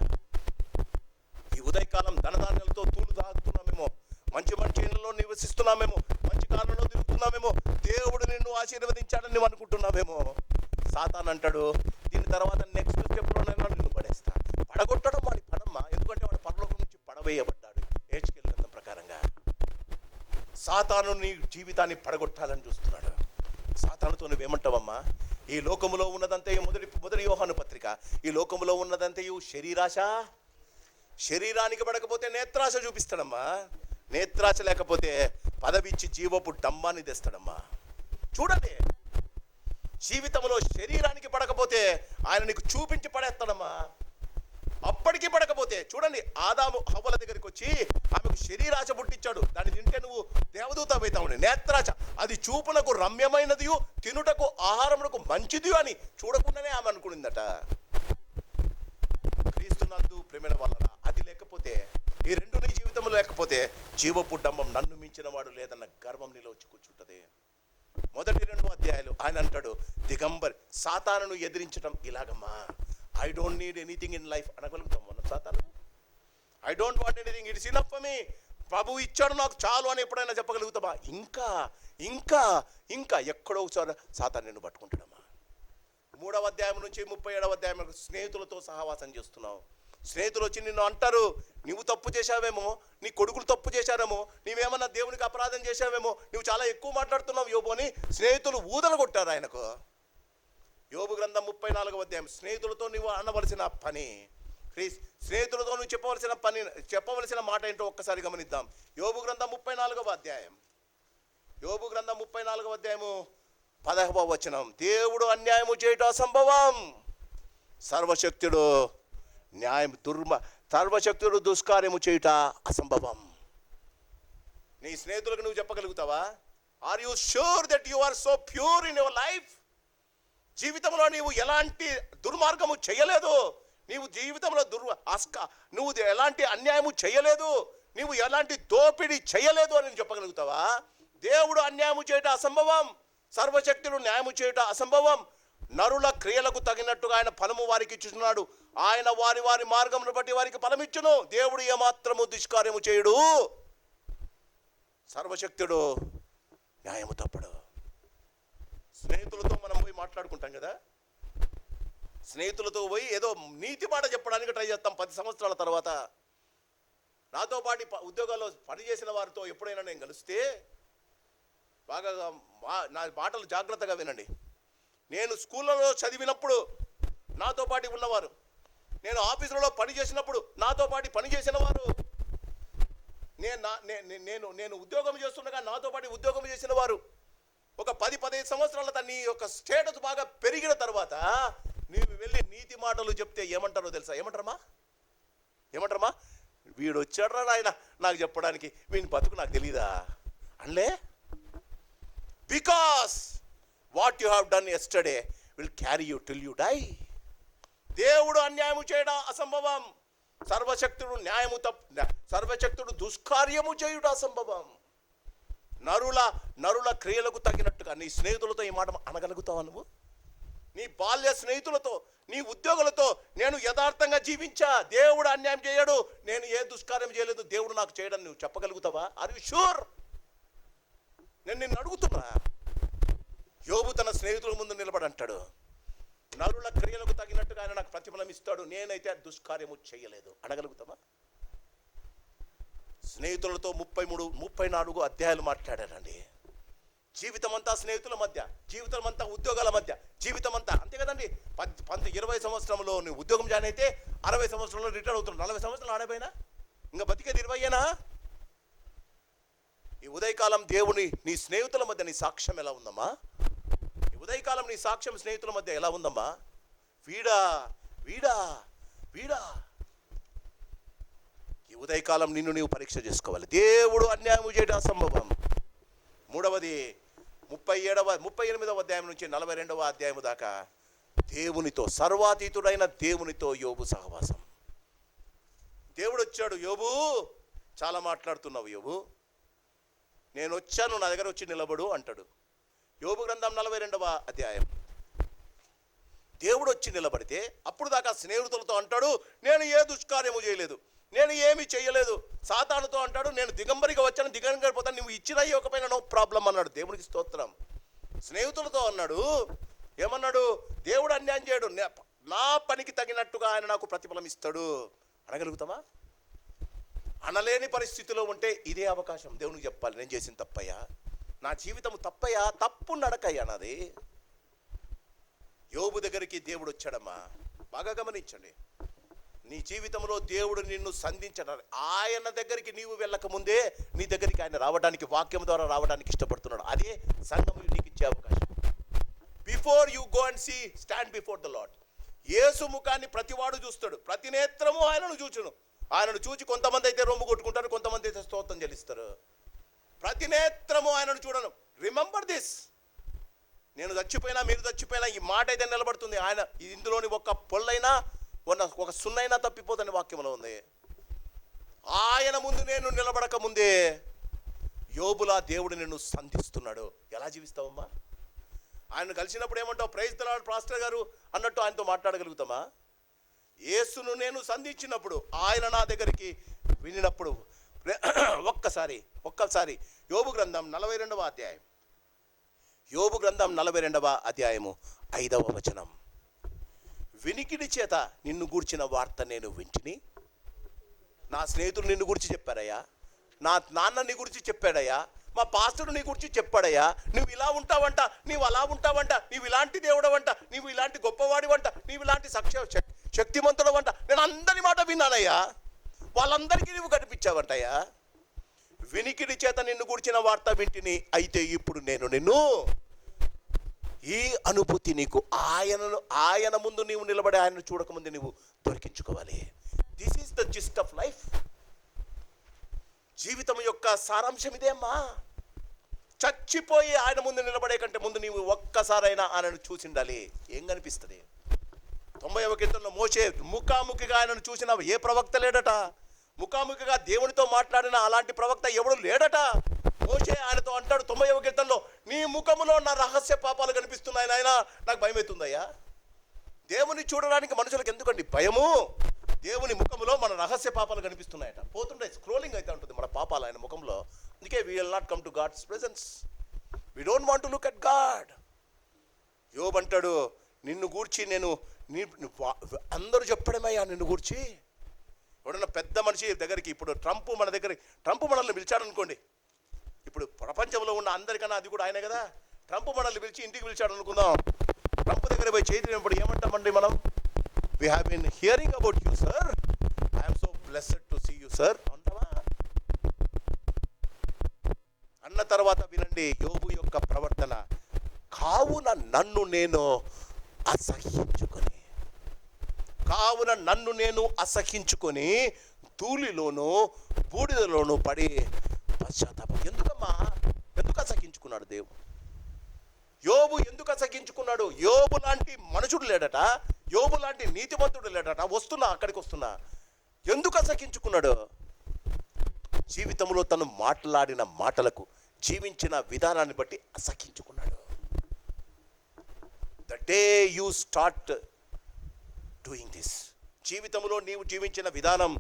ఈ ఉదయకాలం ధనధాన్యాలతో తూలు తాగుతున్నామేమో, మంచి ఇళ్లలో నివసిస్తున్నామేమో, మంచి కాలంలో తిరుగుతున్నామేమో, దేవుడు నిన్ను ఆశీర్వదించాడని నువ్వు అనుకుంటున్నావేమో. సాతాను అంటాడు, దీని తర్వాత నెక్స్ట్ స్టెప్లోనైనా నిన్ను పడేస్తా. పడగొట్టడం వాడి పడమ్మా, ఎందుకంటే వాడు పరలోకం నుంచి పడవేయబడ్డాడు. హెచ్కేల్ గ్రంథం ప్రకారంగా సాతాను నీ జీవితాన్ని పడగొట్టాలని చూస్తున్నాడు. సాతానుతో నువ్వేమంటావమ్మా? ఈ లోకములో ఉన్నదంతే, మొదటి యోహాను పత్రిక, ఈ లోకములో ఉన్నదంతయు శరీరాశ. శరీరానికి పడకపోతే నేత్రాశ చూపిస్తాడమ్మా. నేత్రాశ లేకపోతే పదవిచ్చి జీవపు డంబాన్ని తెస్తాడమ్మా. చూడండి, జీవితంలో శరీరానికి పడకపోతే ఆయన నీకు చూపించి పడేస్తాడమ్మా. అప్పటికీ పడకపోతే చూడండి, ఆదాము హవ్వల దగ్గరికి వచ్చి ఆమెకు శరీరాశ పుట్టించాడు. దాన్ని తింటే నువ్వు దేవదూత అవుతావు. నేత్రాశ అది చూపునకు రమ్యమైనది, తినుటకు ఆహారమునకు మంచిది అని చూడకుండానే ఆమె అనుకునిందట. క్రీస్తునందు ప్రేమైన వలన అది లేకపోతే, ఈ రెండు నీ జీవితంలో లేకపోతే జీవపు డంబం నన్ను మించిన వాడు లేదన్న గర్వం నీలో వచ్చి కూర్చుంటది. మొదటి 2 అధ్యాయాలు ఆయన అంటాడు, దిగంబర్ సాతానును ఎదిరించడం ఇలాగమ్మా. I don't need anything in life అనగలుగుతాం మనం. సాతాను I don't want anything, it's enough for me, ప్రభు ఇచ్చాడు నాకు చాలు అని ఎప్పుడైనా చెప్పగలుగుతామా? ఇంకా ఇంకా ఇంకా ఎక్కడో ఒకసారి సాతాను నిన్ను పట్టుకుంటాడమ్మా. 3వ అధ్యాయం నుంచి 37వ అధ్యాయం స్నేహితులతో సహవాసం చేస్తున్నావు. స్నేహితులు వచ్చి నిన్ను అంటారు, నువ్వు తప్పు చేశావేమో, నీ కొడుకులు తప్పు చేశారేమో, నీవేమన్నా దేవునికి అపరాధం చేశావేమో, నువ్వు చాలా ఎక్కువ మాట్లాడుతున్నావు యోబు అని స్నేహితులు ఊదలు కొట్టారు ఆయనకు. యోబు గ్రంథం 34వ అధ్యాయం. స్నేహితులతో నువ్వు అనవలసిన పని, స్నేహితులతో నువ్వు చెప్పవలసిన మాట ఏంటో ఒక్కసారి గమనిద్దాం. యోబు గ్రంథం 34వ అధ్యాయం. యోబు గ్రంథం 34వ అధ్యాయము 10వ వచనం. దేవుడు అన్యాయము చేయటం అసంభవం, సర్వశక్తుడు సర్వశక్తుడు దుష్కార్యము చేయుట అసంభవం. నీ స్నేహితులకు నువ్వు చెప్పగలుగుతావా? Are you sure that you are so pure in your life? జీవితంలో నీవు ఎలాంటి దుర్మార్గము చేయలేదు, నీవు జీవితంలో నువ్వు ఎలాంటి అన్యాయము చేయలేదు, నీవు ఎలాంటి దోపిడీ చేయలేదు అని చెప్పగలుగుతావా? దేవుడు అన్యాయము చేయట అసంభవం, సర్వశక్తుడు న్యాయము చేయట అసంభవం. నరుల క్రియలకు తగినట్టుగా ఆయన ఫలము వారికి ఇచ్చుచున్నాడు. ఆయన వారి వారి మార్గమును బట్టి వారికి ఫలమిచ్చును. దేవుడు ఏమాత్రము దుష్కార్యము చేయుడు, సర్వశక్తుడు న్యాయము తప్పడు. స్నేహితులతో మనం పోయి మాట్లాడుకుంటాం కదా, స్నేహితులతో పోయి ఏదో నీతి మాట చెప్పడానికి ట్రై చేస్తాం. 10 సంవత్సరాల తర్వాత నాతో పాటు ఉద్యోగాల్లో పనిచేసిన వారితో ఎప్పుడైనా నేను కలిస్తే బాగా నా మాటలు జాగ్రత్తగా వినండి. నేను స్కూళ్ళలో చదివినప్పుడు నాతో పాటు ఉన్నవారు, నేను ఆఫీసులలో పనిచేసినప్పుడు నాతో పాటు పనిచేసిన వారు, నేను ఉద్యోగం చేస్తుండగా నాతో పాటు ఉద్యోగం చేసిన వారు, ఒక 10-15 సంవత్సరాల నీ యొక్క స్టేటస్ బాగా పెరిగిన తర్వాత నీవు వెళ్ళి నీతి మాటలు చెప్తే ఏమంటారో తెలుసా? ఏమంటారమ్మా? వీడు వచ్చాడ్రా నాయన నాకు చెప్పడానికి, వీని బతుకు నాకు తెలీదా అనలే. Because what you have done yesterday will carry you till you die. దేవుడు అన్యాయము చేయడం అసంభవం, సర్వశక్తుడు దుష్కార్యము చేయుట అసంభవం. నరుల క్రియలకు తగినట్టుగా నీ స్నేహితులతో ఈ మాట అనగలుగుతావా? నువ్వు నీ బాల్య స్నేహితులతో, నీ ఉద్యోగులతో నేను యథార్థంగా జీవించా, దేవుడు అన్యాయం చేయడు, నేను ఏ దుష్కార్యం చేయలేదు, దేవుడు నాకు చేయడం నువ్వు చెప్పగలుగుతావా? Are you sure? నేను నిన్ను అడుగుతున్నా. యోబు తన స్నేహితుల ముందు నిలబడి అంటాడు, నరుల క్రియలకు తగినట్టుగా ఆయన నాకు ప్రతిఫలం ఇస్తాడు, నేనైతే దుష్కార్యము చేయలేదు అనగలుగుతావా? స్నేహితులతో 34 అధ్యాయాలు మాట్లాడారండి. జీవితం అంతా స్నేహితుల మధ్య, జీవితం అంతా ఉద్యోగాల మధ్య, జీవితం అంతా అంతే కదండి. 20 సంవత్సరంలో నువ్వు ఉద్యోగం జాయిన్ అయితే 60 సంవత్సరంలో రిటైర్ అవుతున్నావు. 40 సంవత్సరాలు ఆడపోయినా ఇంకా బతికేది 20ఏనా? ఈ ఉదయకాలం దేవుని నీ స్నేహితుల మధ్య నీ సాక్ష్యం ఎలా ఉందమ్మా? ఈ ఉదయకాలం నీ సాక్ష్యం స్నేహితుల మధ్య ఎలా ఉందమ్మా? వీడా వీడా వీడా ఈ ఉదయకాలం నిన్ను నీవు పరీక్ష చేసుకోవాలి. దేవుడు అన్యాయం చేయడం అసంభవం. మూడవది 38వ అధ్యాయం నుంచి 42వ అధ్యాయం దాకా దేవునితో, సర్వాతీతుడైన దేవునితో యోబు సహవాసం. దేవుడు వచ్చాడు, యోబు చాలా మాట్లాడుతున్నావు యోబు, నేను వచ్చాను, నా దగ్గర వచ్చి నిలబడు అంటాడు. యోబు గ్రంథం 42వ అధ్యాయం. దేవుడు వచ్చి నిలబడితే అప్పుడు దాకా స్నేహితులతో అంటాడు, నేను ఏ దుష్కార్యము చేయలేదు, నేను ఏమి చేయలేదు. సాతానుతో అంటాడు, నేను దిగంబరిగా వచ్చాను, దిగంబరి పోతాను, నువ్వు ఇచ్చిన ఇవ్వకపోయినా నో ప్రాబ్లం అన్నాడు. దేవునికి స్తోత్రం. స్నేహితులతో అన్నాడు, ఏమన్నాడు? దేవుడు అన్యాయం చేయడు, నా పనికి తగినట్టుగా ఆయన నాకు ప్రతిఫలం ఇస్తాడు అనగలుగుతామా? అనలేని పరిస్థితిలో ఉంటే ఇదే అవకాశం. దేవునికి చెప్పాలి, నేను చేసిన తప్పయ్యా, నా జీవితం తప్పయ్యా, తప్పు నడకయ్యా నాది. యోబు దగ్గరికి దేవుడు వచ్చాడమ్మా. బాగా గమనించండి, నీ జీవితంలో దేవుడు నిన్ను సంధించడానికి, ఆయన దగ్గరికి నీవు వెళ్ళకముందే నీ దగ్గరికి ఆయన రావడానికి, వాక్యం ద్వారా రావడానికి ఇష్టపడుతున్నాడు. అదే సంఘం నీకు ఇచ్చే అవకాశం. Before you go and see, stand before the lord. యేసు ముఖాన్ని ప్రతివాడు చూస్తాడు, ప్రతి నేత్రము ఆయనను చూచును. ఆయనను చూచి కొంతమంది అయితే రొమ్ము కొట్టుకుంటారు, కొంతమంది అయితే స్తోత్రం చెల్లిస్తారు. ప్రతి నేత్రము ఆయనను చూడను. Remember this. నేను చచ్చిపోయినా, మీరు చచ్చిపోయినా ఈ మాట అయితే నిలబడుతుంది. ఆయన ఇందులోని ఒక్క పొల్లైనా, ఒక సున్నైనా తప్పిపోదని వాక్యంలో ఉంది. ఆయన ముందు నేను నిలబడక ముందే యోబులా దేవుడు నిన్ను సంధిస్తున్నాడు. ఎలా జీవిస్తావమ్మా? ఆయన కలిసినప్పుడు ఏమంటావు? ప్రైజ్ ది లార్డ్ పాస్టర్ గారు అన్నట్టు ఆయనతో మాట్లాడగలుగుతామా? యేసును నేను సంధించినప్పుడు, ఆయన నా దగ్గరికి వినినప్పుడు, ఒక్కసారి యోబు గ్రంథం 42వ అధ్యాయం, యోబు గ్రంథం 42వ అధ్యాయము 5వ వచనం. వినికిడి చేత నిన్ను గూర్చిన వార్త నేను వింటిని. నా స్నేహితులు నిన్ను గురించి చెప్పారయ్యా, నా నాన్న నీ గురించి చెప్పాడయ్యా, మా పాస్టర్ నీ గురించి చెప్పాడయ్యా, నువ్వు ఇలా ఉంటావంట, నీవు అలా ఉంటావంట, నీవు ఇలాంటి దేవుడవంట, నీవు ఇలాంటి గొప్పవాడివంట, నీవు ఇలాంటి శక్తిమంతుడవంట. నేను అందరి మాట విన్నానయ్యా, వాళ్ళందరికీ నువ్వు కనిపించావంటయ్యా. వినికిడి చేత నిన్ను గురించిన వార్త వింటిని, అయితే ఇప్పుడు నేను నిన్ను, ఈ అనుభూతి నీకు ఆయన ముందు నీవు నిలబడి ఆయనను చూడకముందు నీవు దొరికించుకోవాలి. This is the gist of life. జీవితం యొక్క సారాంశం ఇదే అమ్మా. చచ్చిపోయి ఆయన ముందు నిలబడే కంటే ముందు నీవు ఒక్కసారైనా ఆయనను చూసిండాలి. ఏం కనిపిస్తుంది? 90వ కీర్తనలో మోషే ముఖాముఖిగా ఆయనను చూసిన ఏ ప్రవక్త లేడట. ముఖాముఖిగా దేవునితో మాట్లాడిన అలాంటి ప్రవక్త ఎవడు లేడట. మోషే ఆయనతో అంటాడు 90వ కీర్తనలో, నీ ముఖములో నా రహస్య పాపాలు కనిపిస్తున్నాయి నాయనా, నాకు భయం అవుతుందయ్యా. దేవుని చూడడానికి మనుషులకు ఎందుకండి భయము? దేవుని ముఖములో మన రహస్య పాపాలు కనిపిస్తున్నాయట. పోతుంటే స్క్రోలింగ్ అయితే ఉంటుంది మన పాపాలు ఆయన ముఖంలో. అందుకే we will not come to God's presence. We don't want to look at God. యోబు అంటాడు, నిన్ను గూర్చి నేను అందరూ చెప్పడమయ్యా నిన్ను గూర్చి. ఎవడన్నా పెద్ద మనిషి దగ్గరికి, ఇప్పుడు ట్రంప్ మనల్ని పిలిచాడు అనుకోండి. ఇప్పుడు ప్రపంచంలో ఉన్న అందరికన్నా అది కూడా ఆయనే కదా. ట్రంప్ మనల్ని పిలిచి ఇంటికి పిలిచాడు అనుకుందాం. ట్రంప్ దగ్గర పోయి చేతినప్పుడు ఏమంటామండి మనం? We have been hearing about you, sir. I am so blessed to see you, sir. అంటావా? అన్న తర్వాత వినండి యోబు యొక్క ప్రవర్తన. కావున నన్ను నేను అసహించుకొని ధూళిలోను బూడిదలోను పడి పశ్చాత్తాపం. ఎందుకు అసహించుకున్నాడు దేవుడు? యోబు ఎందుకు అసహించుకున్నాడు? యోబు లాంటి మనుషుడు లేడట, యోబు లాంటి నీతిమంతుడు లేడట. అక్కడికి వస్తున్నా. ఎందుకు అసహించుకున్నాడు? జీవితంలో తను మాట్లాడిన మాటలకు, జీవించిన విధానాన్ని బట్టి అసహించుకున్నాడు. The day you start doing this, జీవితంలో నీవు జీవించిన విధానం,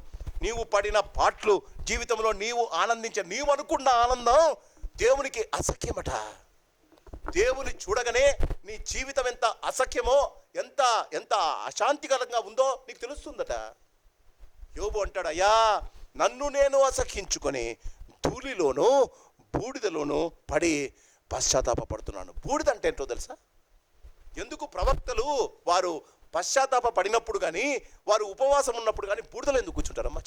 నీవు పడిన పాటలు, జీవితంలో నీవు నీవు అనుకున్న ఆనందం దేవునికి అసఖ్యమట. దేవుని చూడగానే నీ జీవితం ఎంత అసఖ్యమో, ఎంత అశాంతికరంగా ఉందో నీకు తెలుస్తుందట. యోబు అంటాడు, అయ్యా నన్ను నేను అసఖ్యించుకొని ధూళిలోను బూడిదలోను పడి పశ్చాత్తాపడుతున్నాను. బూడిద అంటే ఏంటో తెలుసా? ఎందుకు ప్రవక్తలు వారు పశ్చాత్తాప పడినప్పుడు కానీ, వారు ఉపవాసం ఉన్నప్పుడు కానీ బూడిదలు ఎందుకు కూర్చుంటారమ్మా?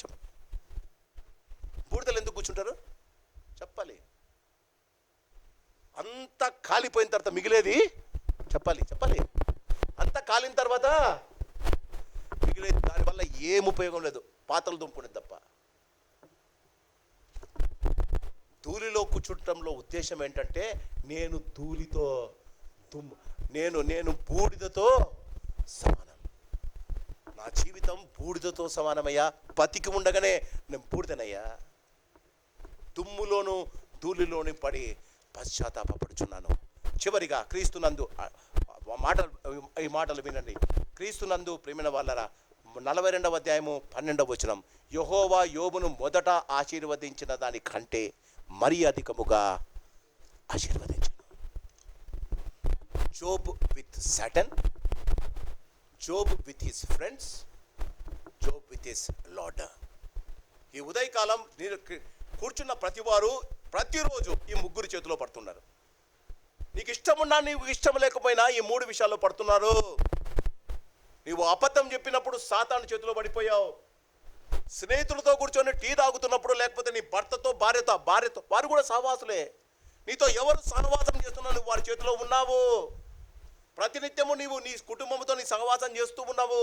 బూడిదలు ఎందుకు కూర్చుంటారు చెప్పాలి. అంత కాలిపోయిన తర్వాత మిగిలేది చెప్పాలి. అంత కాలిన తర్వాత మిగిలేదు, దానివల్ల ఏం ఉపయోగం లేదు, పాత్రలు దుంపుకునేది తప్ప. ధూళిలో కూర్చుంటంలో ఉద్దేశం ఏంటంటే, నేను ధూళితో నేను బూడిదతో సమానం. నా జీవితం బూడిదతో సమానమయ్యా. బతికి ఉండగానే నేను బూడిదనయ్యా. దుమ్ములోను ధూళిలోని పడి పశ్చాత్తాపడుచున్నాను. చివరిగా క్రీస్తునందు ఈ మాటలు వినండి. క్రీస్తునందు ప్రేమిన వాళ్ళరా, 42వ అధ్యాయము 12వ వచనం, యెహోవా యోబును మొదట ఆశీర్వదించిన దానికంటే మరీ అధికముగా ఆశీర్వదించను. Job with Satan, Job with his friends, Job with his lord. ఈ ఉదయకాలం నేను కూర్చున్న ప్రతివారు ప్రతిరోజు ఈ ముగ్గురు చేతిలో పడుతున్నారు. నీకు ఇష్టమున్నా నీకు ఇష్టం లేకపోయినా ఈ 3 విషయాల్లో పడుతున్నారు. నీవు అబద్ధం చెప్పినప్పుడు సాతాను చేతిలో పడిపోయావు. స్నేహితులతో కూర్చొని టీ తాగుతున్నప్పుడు, లేకపోతే నీ భర్తతో భార్యతో వారు కూడా సహవాసులే. నీతో ఎవరు సహవాసం చేస్తున్నావు నువ్వు వారి చేతిలో ఉన్నావు. ప్రతినిత్యము నీవు నీ కుటుంబంతో నీ సహవాసం చేస్తూ ఉన్నావు.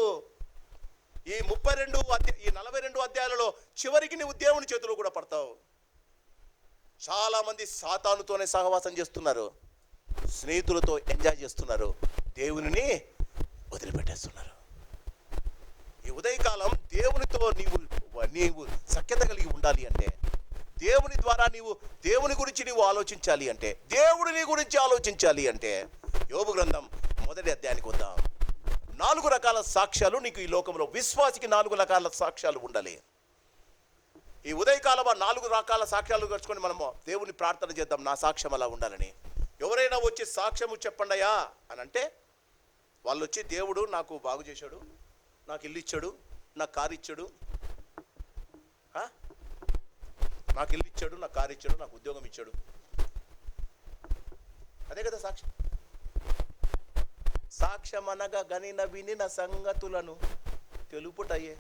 ఈ 42 అధ్యాయాలలో చివరికి నీవు దేవుని చేతిలో కూడా పడతావు. చాలామంది సాతానుతోనే సహవాసం చేస్తున్నారు, స్నేహితులతో ఎంజాయ్ చేస్తున్నారు, దేవునిని వదిలిపెట్టేస్తున్నారు. ఈ ఉదయకాలం దేవునితో నీవు సఖ్యత కలిగి ఉండాలి అంటే, దేవుని ద్వారా దేవుని గురించి నీవు ఆలోచించాలి అంటే, దేవుడు నీ గురించి ఆలోచించాలి అంటే, యోబు గ్రంథం 1వ అధ్యాయానికి వద్దాం. 4 రకాల సాక్ష్యాలు నీకు ఈ లోకంలో, విశ్వాసికి 4 రకాల సాక్ష్యాలు ఉండాలి. ఈ ఉదయకాలం 4 రకాల సాక్ష్యాలు కలుసుకొని మనము దేవుని ప్రార్థన చేద్దాం, నా సాక్ష్యం అలా ఉండాలని. ఎవరైనా వచ్చి సాక్ష్యము చెప్పండియా అని అంటే, వాళ్ళు వచ్చి దేవుడు నాకు బాగు చేశాడు, నాకు ఇల్లు ఇచ్చాడు, నాకు కారు ఇచ్చాడు, నాకు ఇల్లు ఇచ్చాడు, నాకు కారు ఇచ్చాడు, నాకు ఉద్యోగం ఇచ్చాడు, అదే కదా సాక్ష్యం. సాక్ష్యం అనగా గనిన వినిన సంగతులను తెలుపుటయ్యే.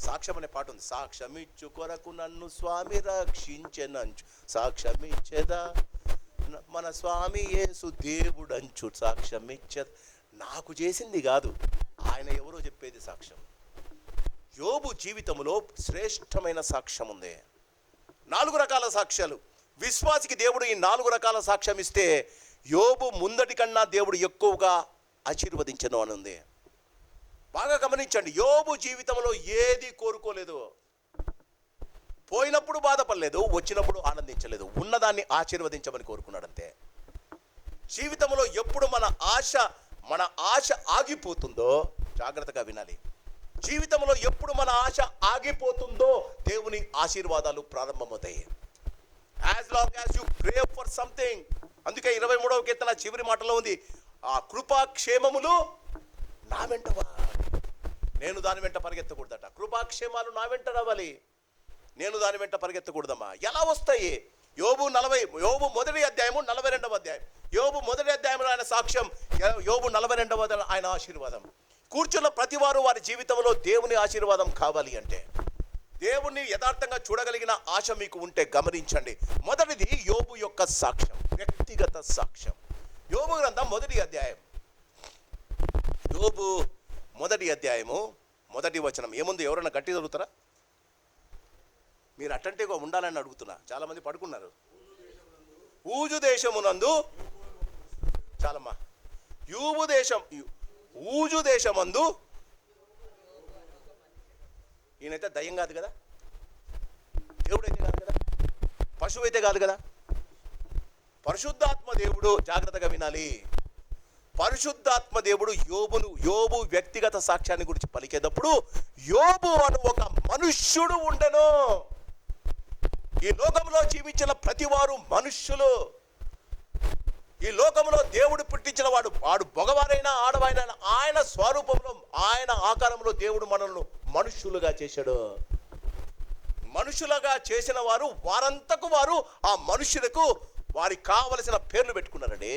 సాక్ష్యం అనే పాట ఉంది. సాక్ష్యమిచ్చు కొరకు నన్ను స్వామి రక్షించెనంచు, సాక్ష్యమిచ్చేదా మన స్వామి యేసు దేవుడంచు, సాక్ష్యమిచ్చేద. నాకు చేసింది కాదు, ఆయన ఎవరో చెప్పేది సాక్ష్యం. యోబు జీవితంలో శ్రేష్టమైన సాక్ష్యం ఉంది. 4 రకాల సాక్ష్యాలు. విశ్వాసికి దేవుడు ఈ 4 రకాల సాక్ష్యం ఇస్తే యోబు ముందటి కన్నా దేవుడు ఎక్కువగా ఆశీర్వదించను అని ఉంది. బాగా గమనించండి. యోబు జీవితంలో ఏది కోరుకోలేదు, పోయినప్పుడు బాధపడలేదు, వచ్చినప్పుడు ఆనందించలేదు, ఉన్నదాన్ని ఆశీర్వదించమని కోరుకున్నాడు అంతే. జీవితంలో ఎప్పుడు మన ఆశ ఆగిపోతుందో జాగ్రత్తగా వినాలి. జీవితంలో ఎప్పుడు మన ఆశ ఆగిపోతుందో దేవుని ఆశీర్వాదాలు ప్రారంభమవుతాయి. As long as you crave for something. అందుకే 23వ కీర్తన చివరి మాటలో ఉంది, ఆ కృపాక్షేమములు నా వెంట, నేను దాని వెంట పరిగెత్తకూడదట. కృపాక్షేమాలు నా వెంట రావాలి, నేను దాని వెంట పరిగెత్తకూడదమ్మా. ఎలా వస్తాయి? యోబు మొదటి అధ్యాయము 42వ అధ్యాయం. యోబు మొదటి అధ్యాయంలో ఆయన సాక్ష్యం, యోబు 42వ ఆయన ఆశీర్వాదం. కూర్చున్న ప్రతివారు వారి జీవితంలో దేవుని ఆశీర్వాదం కావాలి అంటే, దేవుణ్ణి యథార్థంగా చూడగలిగిన ఆశ మీకు ఉంటే గమనించండి. మొదటిది యోబు యొక్క సాక్ష్యం, వ్యక్తిగత సాక్ష్యం. యోబు గ్రంథం మొదటి అధ్యాయం, యోబు మొదటి అధ్యాయము మొదటి వచనం ఏముంది? ఎవరైనా గట్టి చదువుతారా? మీరు అట్టంటిగా ఉండాలని అడుగుతున్నా. చాలా మంది పడుకున్నారు. ఊజు దేశమునందు, చాలమ్మా, ఊజు దేశమందు. ఈయనైతే దయ్యం కాదు కదా, దేవుడైతే కాదు కదా, పశువు అయితే కాదు కదా, పరిశుద్ధాత్మ దేవుడు. జాగ్రత్తగా వినాలి. పరిశుద్ధాత్మ దేవుడు యోబు వ్యక్తిగత సాక్ష్యాన్ని గురించి పలికేటప్పుడు, యోబు అని ఒక మనుష్యుడు ఉండెను. ఈ లోకంలో జీవించిన ప్రతివారు మనుష్యులు. ఈ లోకంలో దేవుడు పుట్టించిన వాడు మగవారైనా ఆడవారైనా ఆయన స్వరూపంలో, ఆయన ఆకారంలో దేవుడు మనల్ని మనుష్యులుగా చేశాడు. మనుషులుగా చేసిన వారంతకు వారు ఆ మనుషులకు వారికి కావలసిన పేర్లు పెట్టుకున్నారండి.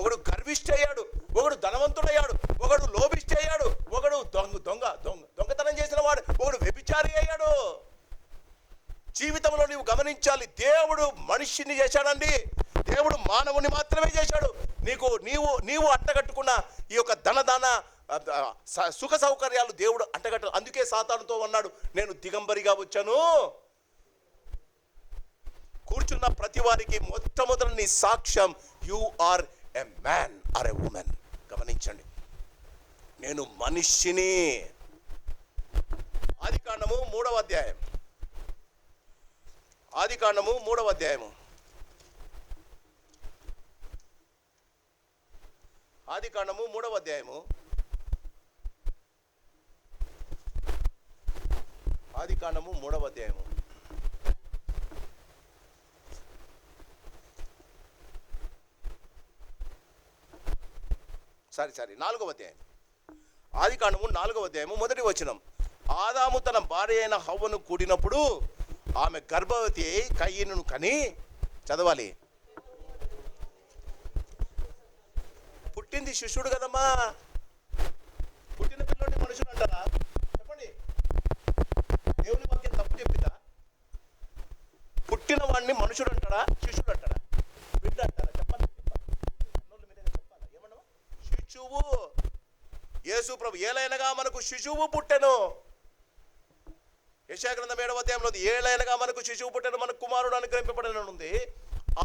ఒకడు గర్విష్టి అయ్యాడు, ఒకడు ధనవంతుడయ్యాడు, ఒకడు లోభిష్టి అయ్యాడు, ఒకడు దొంగతనం చేసిన వాడు, ఒకడు వ్యభిచారి అయ్యాడు. జీవితంలో నీవు గమనించాలి, దేవుడు మనిషిని చేశాడండి. దేవుడు మానవుని మాత్రమే చేశాడు. నీవు అంటగట్టుకున్న ఈ యొక్క ధన సుఖ సౌకర్యాలు దేవుడు అంటగట్ట. అందుకే సాతానుతో అన్నాడు, నేను దిగంబరిగా వచ్చాను. కూర్చున్న ప్రతి వారికి మొట్టమొదటి నీ సాక్ష్యం, you are a man or a woman. గమనించండి, నేను మనిషిని. ఆదికాండము 3వ అధ్యాయం, ఆదికాండము 3వ అధ్యాయము, ఆదికాండము 3వ అధ్యాయము, ఆదికాండము 3వ అధ్యాయము. సారీ 4వ అధ్యాయం. ఆదికాండము 4వ అధ్యాయము మొదటి వచనం. ఆదాము తన భార్య అయిన హవ్వను కూడినప్పుడు ఆమె గర్భవతి అయి కయీనును కని, చదవాలి, పుట్టింది శిష్యుడు కదమ్మా. పుట్టిన పిల్లోని మనుషులు అంటారా? చెప్పండి, దేవుని వాక్యం తప్పు చెప్పిందా? పుట్టిన వాడిని మనుషుడు అంటారా, శిష్యుడు అంటారా, బిడ్డ అంటారా? చెప్పాలి, చెప్పాలా? ఏమన్నా శిశువు. యేసు ప్రభు ఏలైనగా మనకు శిశువు పుట్టెను. యెషయా గ్రంథం 7వ అధ్యాయంలో ఏలైనగా మనకు శిశువు పుట్టెను, మనకు కుమారుడు అనుగ్రహింపబడిన ఉంది.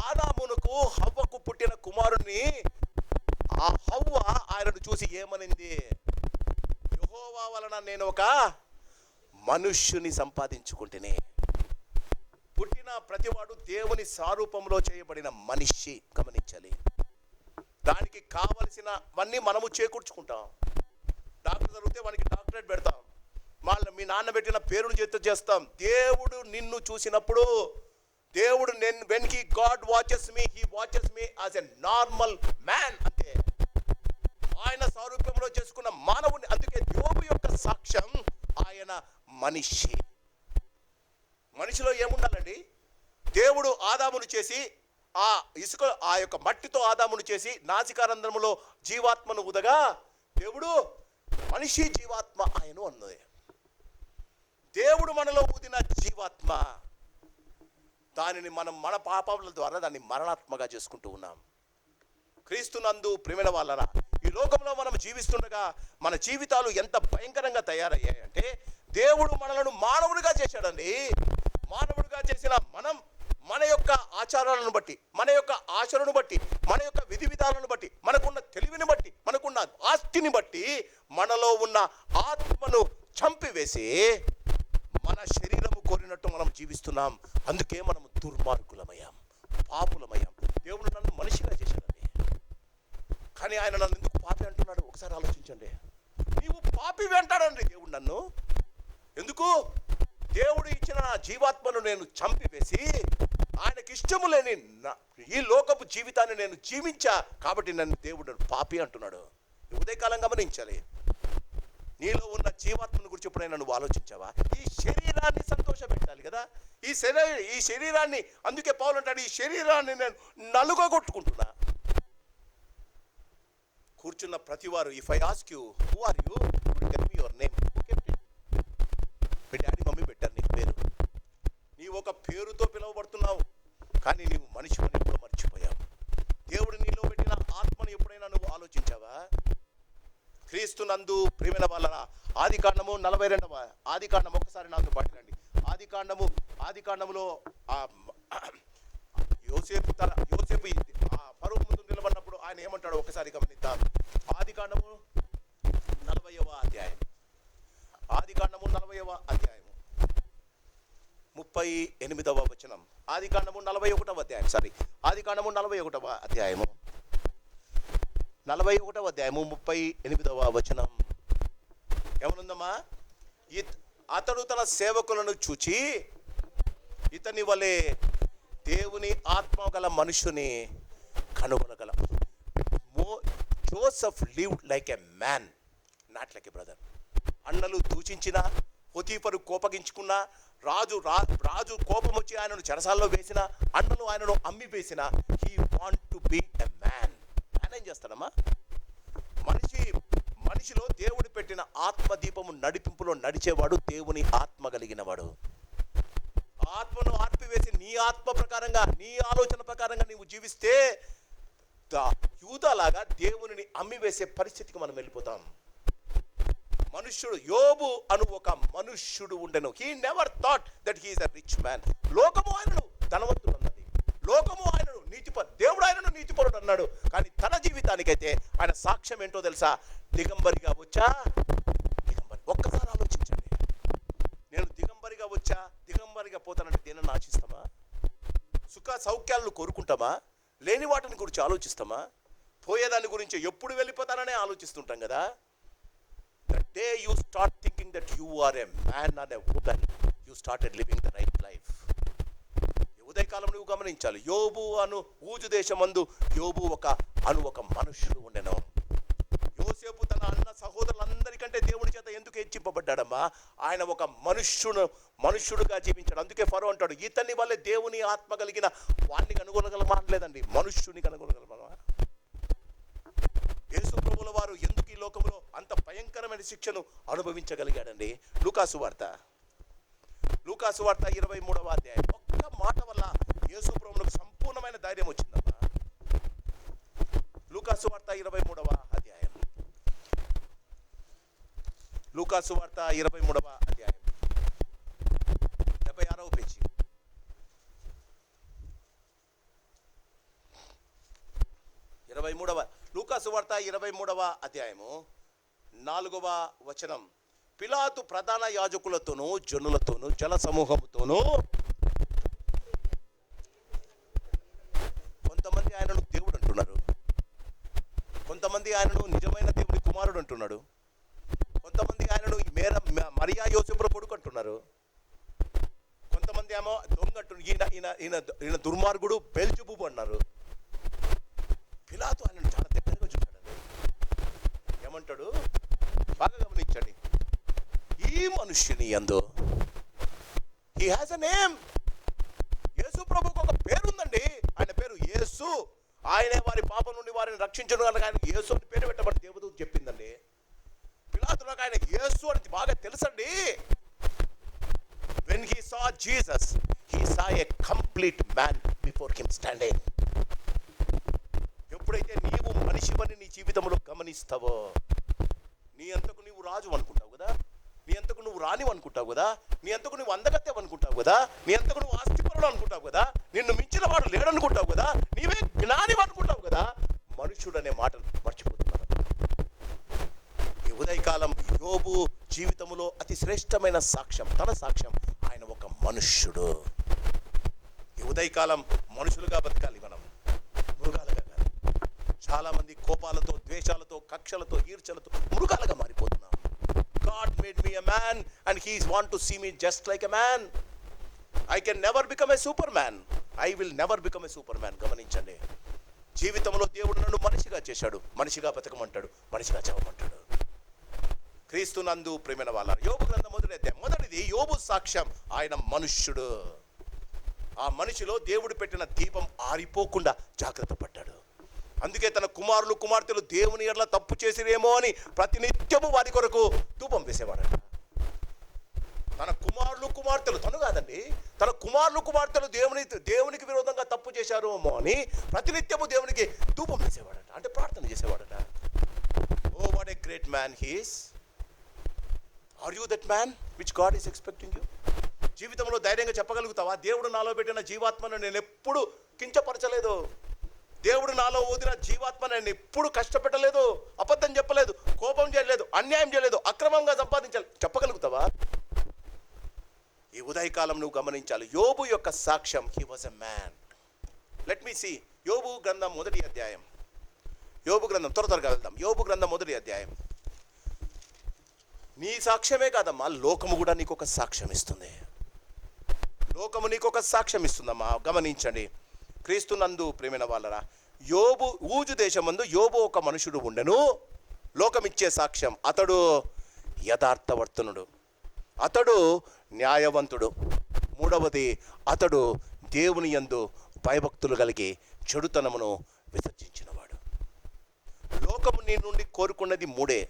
ఆదామునకు హవ్వకు పుట్టిన కుమారుణ్ణి ఆ హవ్వ ఆయనను చూసి ఏమనింది? యెహోవా వలన నేను ఒక మనుష్యుని సంపాదించుకుంటేనే. పుట్టిన ప్రతివాడు దేవుని స్వరూపంలో చేయబడిన మనిషి. గమనించాలి. దానికి కావలసినవన్నీ మనము చేకూర్చుకుంటాం. డాక్టర్ జరిగితే వానికి డాక్టరేట్ పెడతాం, మీ నాన్న పెట్టిన పేరును చేస్తాం. దేవుడు నిన్ను చూసినప్పుడు, దేవుడు when he got watches me, he watches me as a normal man. అంటే ఆయన స్వరూపంలో చేసుకున్న మానవుని. అందుకే యోబు యొక్క సాక్ష్యం, ఆయన మనిషిలో ఏముండాలండి? దేవుడు ఆదామును చేసి ఆ ఇసుక ఆ యొక్క మట్టితో ఆదామును చేసి నాసికారంధ్రములో జీవాత్మను ఉదగా దేవుడు మనిషి జీవాత్మ ఆయను అన్నది. దేవుడు మనలో ఊదిన జీవాత్మ, దానిని మనం మన పాపముల ద్వారా దాన్ని మరణాత్మగా చేసుకుంటూ ఉన్నాం. క్రీస్తునందు ప్రేమైన వాళ్ళరా, ఈ లోకంలో మనం జీవిస్తుండగా మన జీవితాలు ఎంత భయంకరంగా తయారయ్యాయంటే, దేవుడు మనలను మానవుడిగా చేశాడండి. మానవుడిగా చేసిన మనం మన యొక్క ఆచారాలను బట్టి, మన యొక్క ఆచరణను బట్టి, మన యొక్క విధి విధాలను బట్టి, మనకున్న తెలివిని బట్టి, మనకున్న ఆస్తిని బట్టి మనలో ఉన్న ఆత్మను చంపివేసి మన శరీరము కోరినట్టు మనం జీవిస్తున్నాం. అందుకే మనం దుర్మార్గులమయ్యాం, పాపులమయ్యాం. దేవుడు నన్ను మనిషిగా చేశాడండి, కానీ ఆయన నన్ను ఎందుకు పాపి అంటున్నాడు? ఒకసారి ఆలోచించండి. నీవు పాపివి అంటాడండి దేవుడు నన్ను. ఎందుకు? దేవుడు ఇచ్చిన జీవాత్మను నేను చంపివేసి ఆయనకి ఇష్టము లేని ఈ లోకపు జీవితాన్ని నేను జీవించా కాబట్టి నన్ను దేవుడు పాపి అంటున్నాడు. ఉదయకాలం గమనించాలి. నీలో ఉన్న జీవాత్మను గురించి ఎప్పుడైనా నువ్వు ఆలోచించావా? ఈ శరీరాన్ని సంతోషపెట్టాలి కదా, ఈ శరీరాన్ని. అందుకే పౌలు అంటాడు, ఈ శరీరాన్ని నేను నలుగొట్టుకుంటున్నా. కూర్చున్న ప్రతివారు, if I ask you who are you, tell me your name. మీ డాడీ మమ్మీ పెట్టారు నీకు పేరు, నీవు ఒక పేరుతో పిలువబడుతున్నావు, కానీ నీవు మనిషి అని ఎప్పుడో మర్చిపోయావు. దేవుడు నీలో పెట్టిన ఆత్మను ఎప్పుడైనా నువ్వు ఆలోచించావా? క్రీస్తునందు ప్రియమైన వాళ్ళ ఆదికాండము 42వ ఆదికాండం ఒక్కసారి నాతో పాటిరండి. ఆదికాండములో యోసేపు ఫరో ముందు నిలబడినప్పుడు ఆయన ఏమంటాడో ఒకసారి గమనిద్దాం. ఆదికాండము 40వ అధ్యాయం, ఆదికాండము 40వ అధ్యాయము 38వ వచనం. ఆదికాండము 41వ అధ్యాయం, ఆదికాండము 41వ అధ్యాయము 41వ అధ్యాయము 38వ వచనం ఏమనుందమ్మా? అతడు తన సేవకులను చూచి ఇతని వలె దేవుని ఆత్మ గల మనుషుని కనుగొనగల. Joseph lived like a man, not like a brother. అన్నలు దూషించిన, పొతీఫరు కోపగించుకున్న, రాజు కోపం వచ్చి ఆయనను చెరసాల్లో వేసిన, అన్నలు ఆయనను అమ్మి వేసిన, he want to be a man. ఆయన ఏం చేస్తాడమ్మా? మనిషిలో దేవుడు పెట్టిన ఆత్మదీపము నడిపింపులో నడిచేవాడు దేవుని ఆత్మ కలిగిన వాడు. ఆత్మను ఆర్పివేసి నీ ఆత్మ ప్రకారంగా, నీ ఆలోచన ప్రకారంగా నీవు జీవిస్తే యూదాలాగా దేవునిని అమ్మివేసే పరిస్థితికి మనం వెళ్ళిపోతాం. మనుష్యుడు, యోబు అను ఒక మనుష్యుడు ఉండెను. He never thought that he is a rich man. లోకము ఆయనను ధనవంతుడు అన్నది, లోకము ఆయనను దేవుడు ఆయనను నీతిపరుడు అన్నాడు. కానీ తన జీవితానికైతే ఆయన సాక్ష్యం ఏంటో తెలుసా? దిగంబరిగా వచ్చా, ఒక్కసారి ఆలోచించండి. నేను దిగంబరిగా వచ్చా, దిగంబరిగా పోతానంటే దేనిని ఆశిస్తామా? సుఖ సౌఖ్యాలను కోరుకుంటామా? లేని వాటిని గురించి ఆలోచిస్తామా? పోయేదాని గురించి ఎప్పుడు వెళ్ళిపోతాననే ఆలోచిస్తుంటాం కదా. The day you start thinking that you are a man or a woman, you started living the right life. ఉదయకాలం నువ్వు గమనించాలి. యోబు అను ఊజు దేశమందు యోబు ఒక మనుష్యుడు ఉండెను. యోసేపు తన అన్న సహోదరులందరికంటే దేవుని చేత ఎందుకు హెచ్చింపబడ్డాడమ్మా? ఆయన ఒక మనుష్యుడుగా జీవించాడు. అందుకే ఫరో అంటాడు, ఇతని వల్లే దేవుని ఆత్మ కలిగిన వాడిని కనుగొనగలమా అనలేదండి, మనుష్యుని కనుగొనగలమా? యేసు ప్రభువుల వారు ఎందుకు ఈ లోకంలో అంత భయంకరమైన శిక్షను అనుభవించగలిగాడండి? లూకాసు వార్త 23వ అధ్యాయం. ఒక్క మాట వల్ల యేసు ప్రభువులకు సంపూర్ణమైన ధైర్యం వచ్చిందమ్మా. లూకాసు వార్త 23వ అధ్యాయం, లూకాసు వార్త 23వ అధ్యాయం 76వ పేజీ. లూకాసు వార్త 23వ అధ్యాయము 4వ వచనం. పిలాతు ప్రధాన యాజకులతోనూ జనులతోనూ జన సమూహముతోనూ కొంతమంది ఆయనను దేవుడు అంటున్నారు, కొంతమంది ఆయనను నిజమైన దేవుడి కుమారుడు అంటున్నాడు, కొంతమంది ఆయనను మరియా యోసేపుల కొడుకు అంటున్నారు, కొంతమంది ఏమో దొంగ అంటున్నారు, ఈయన దుర్మార్గుడు బెల్జెబూబు అన్నారు. పిలాతు ఆయనను చాలా దగ్గరగా చూశాడండి. ఏమంటాడు? బాగా గమనించండి. ఈ మనుష్యుని యందు హీ హ్యాస్ ఎ నేమ్. యేసు ప్రభువుకు ఒక పేరు ఉందండి. ఆయన పేరు వారిని రక్షించను కనుక ఆయన యేసు అని పేరు పెట్టమని దేవదూత చెప్పిందండి. పిలాతులకు ఆయన యేసు అని బాగా తెలుసండి. When he saw Jesus, he saw a complete man before him standing. ఎప్పుడైతే నీవు మనిషివని నీ జీవితంలో గమనిస్తావో, నీ అంతకు నీవు రాజు అనుకుంటావు కదా, నీ అంతకు నువ్వు రానివి అనుకుంటావు కదా, నీ అంతకు నువ్వు అందగత్తెవు అనుకుంటావు కదా, నీ అంతకు నువ్వు ఆస్తిపరుడు అనుకుంటావు కదా, నిన్ను మించిన వాడు లేడనుకుంటావు కదా, నీవే జ్ఞానివి అనుకుంటావు కదా, మనుషుడు అనే మాటను మర్చిపోతున్నాను. ఈ ఉదయకాలం యోబు జీవితంలో అతి శ్రేష్టమైన సాక్ష్యం, తన సాక్ష్యం, ఆయన ఒక మనుష్యుడు. ఈ ఉదయకాలం మనుషులుగా బతకాలి మనం, మృగాలుగా కాదు. చాలా మంది కోపాలతో, ద్వేషాలతో, కక్షలతో, ఈర్చలతో మృగాలుగా మారిపోతున్నాం. God made me a man and he want to see me just like a man. I can never become a superman. I will never become a superman. గమనించండి, జీవితంలో దేవుడు నన్ను మనిషిగా చేశాడు, మనిషిగా బతకమంటాడు, మనిషిగా చావమంటాడు. క్రీస్తునందు ప్రియమైన వాళ్ళారా, యోబు గ్రంథం మొదటిది యోబు సాక్ష్యం, ఆయన మనుష్యుడు. ఆ మనిషిలో దేవుడు పెట్టిన దీపం ఆరిపోకుండా జాగ్రత్త పడ్డాడు. అందుకే తన కుమారులు కుమార్తెలు దేవుని ఎడల తప్పు చేసిరేమో అని ప్రతినిత్యము వారి కొరకు ధూపం వేసేవాడట. తన కుమారులు కుమార్తెలు, తను కాదండి, తన కుమారులు కుమార్తెలు దేవునికి విరోధంగా తప్పు చేశారేమో అని ప్రతినిత్యము దేవునికి ధూపం వేసేవాడట, అంటే ప్రార్థన చేసేవాడట. Oh what a great man he is. Are you that man which God is expecting you? జీవితంలో ధైర్యంగా చెప్పగలుగుతావా, దేవుడు నాలో పెట్టిన జీవాత్మను నేను ఎప్పుడు కించపరచలేదు, దేవుడు నాలో ఊదిన జీవాత్మ నేను ఎప్పుడు కష్టపెట్టలేదు, అబద్ధం చెప్పలేదు, కోపం చేయలేదు, అన్యాయం చేయలేదు, అక్రమంగా సంపాదించాలి, చెప్పగలుగుతావా? ఈ ఉదయకాలం నువ్వు గమనించాలి యోబు యొక్క సాక్ష్యం. He was a man. Let me see యోబు గ్రంథం 1వ అధ్యాయం. యోబు గ్రంథం త్వరగా వెళ్దాం. యోబు గ్రంథం 1వ అధ్యాయం. నీ సాక్ష్యమే కాదమ్మా, లోకము కూడా నీకు ఒక సాక్ష్యం ఇస్తుంది. లోకము నీకు ఒక సాక్ష్యం ఇస్తుందమ్మా. గమనించండి, క్రీస్తునందు ప్రియమైన వాళ్ళరా, యోబు ఊజు దేశమందు యోబు ఒక మనుషుడు ఉండెను. లోకమిచ్చే సాక్ష్యం, అతడు యథార్థవర్తనుడు, అతడు న్యాయవంతుడు. మూడవది, అతడు దేవుని యందు భయభక్తులు కలిగి చెడుతనమును విసర్జించినవాడు. లోకము నీ నుండి కోరుకున్నది మూడే.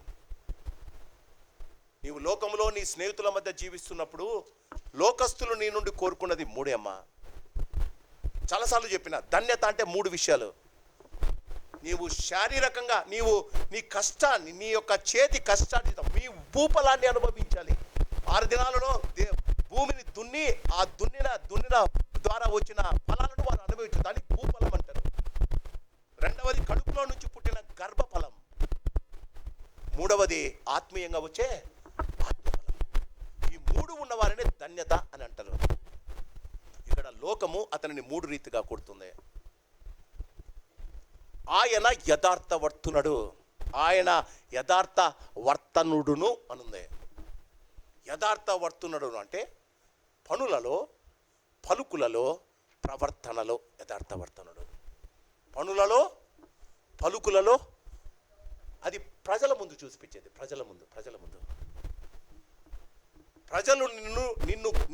నీవు లోకంలో నీ స్నేహితుల మధ్య జీవిస్తున్నప్పుడు లోకస్తులు నీ నుండి కోరుకున్నది మూడే అమ్మా. చాలాసార్లు చెప్పిన ధన్యత అంటే 3 విషయాలు. నీవు శారీరకంగా నీవు నీ కష్టాన్ని, నీ యొక్క చేతి కష్టాన్ని, మీ భూఫలాన్ని అనుభవించాలి. 6 దినాలలో భూమిని దున్ని ఆ దున్నిన ద్వారా వచ్చిన ఫలాలను వారు అనుభవించారు. దాన్ని భూఫలం అంటారు. రెండవది కడుపులో నుంచి పుట్టిన గర్భఫలం. మూడవది ఆత్మీయంగా వచ్చే ఆత్మఫలం. ఈ 3 ఉన్నవారిని ధన్యత అని అంటారు. ఇక్కడ లోకము అతనిని 3 రీతిగా కొడుతుంది. ఆయన యథార్థవర్తనుడు, ఆయన యథార్థ వర్తనుడును అనుంది. యథార్థవర్తనుడు అంటే పనులలో, పలుకులలో, ప్రవర్తనలో యథార్థవర్తనుడు. పనులలో, పలుకులలో, అది ప్రజల ముందు చూసిపించేది. ప్రజల ముందు ప్రజలు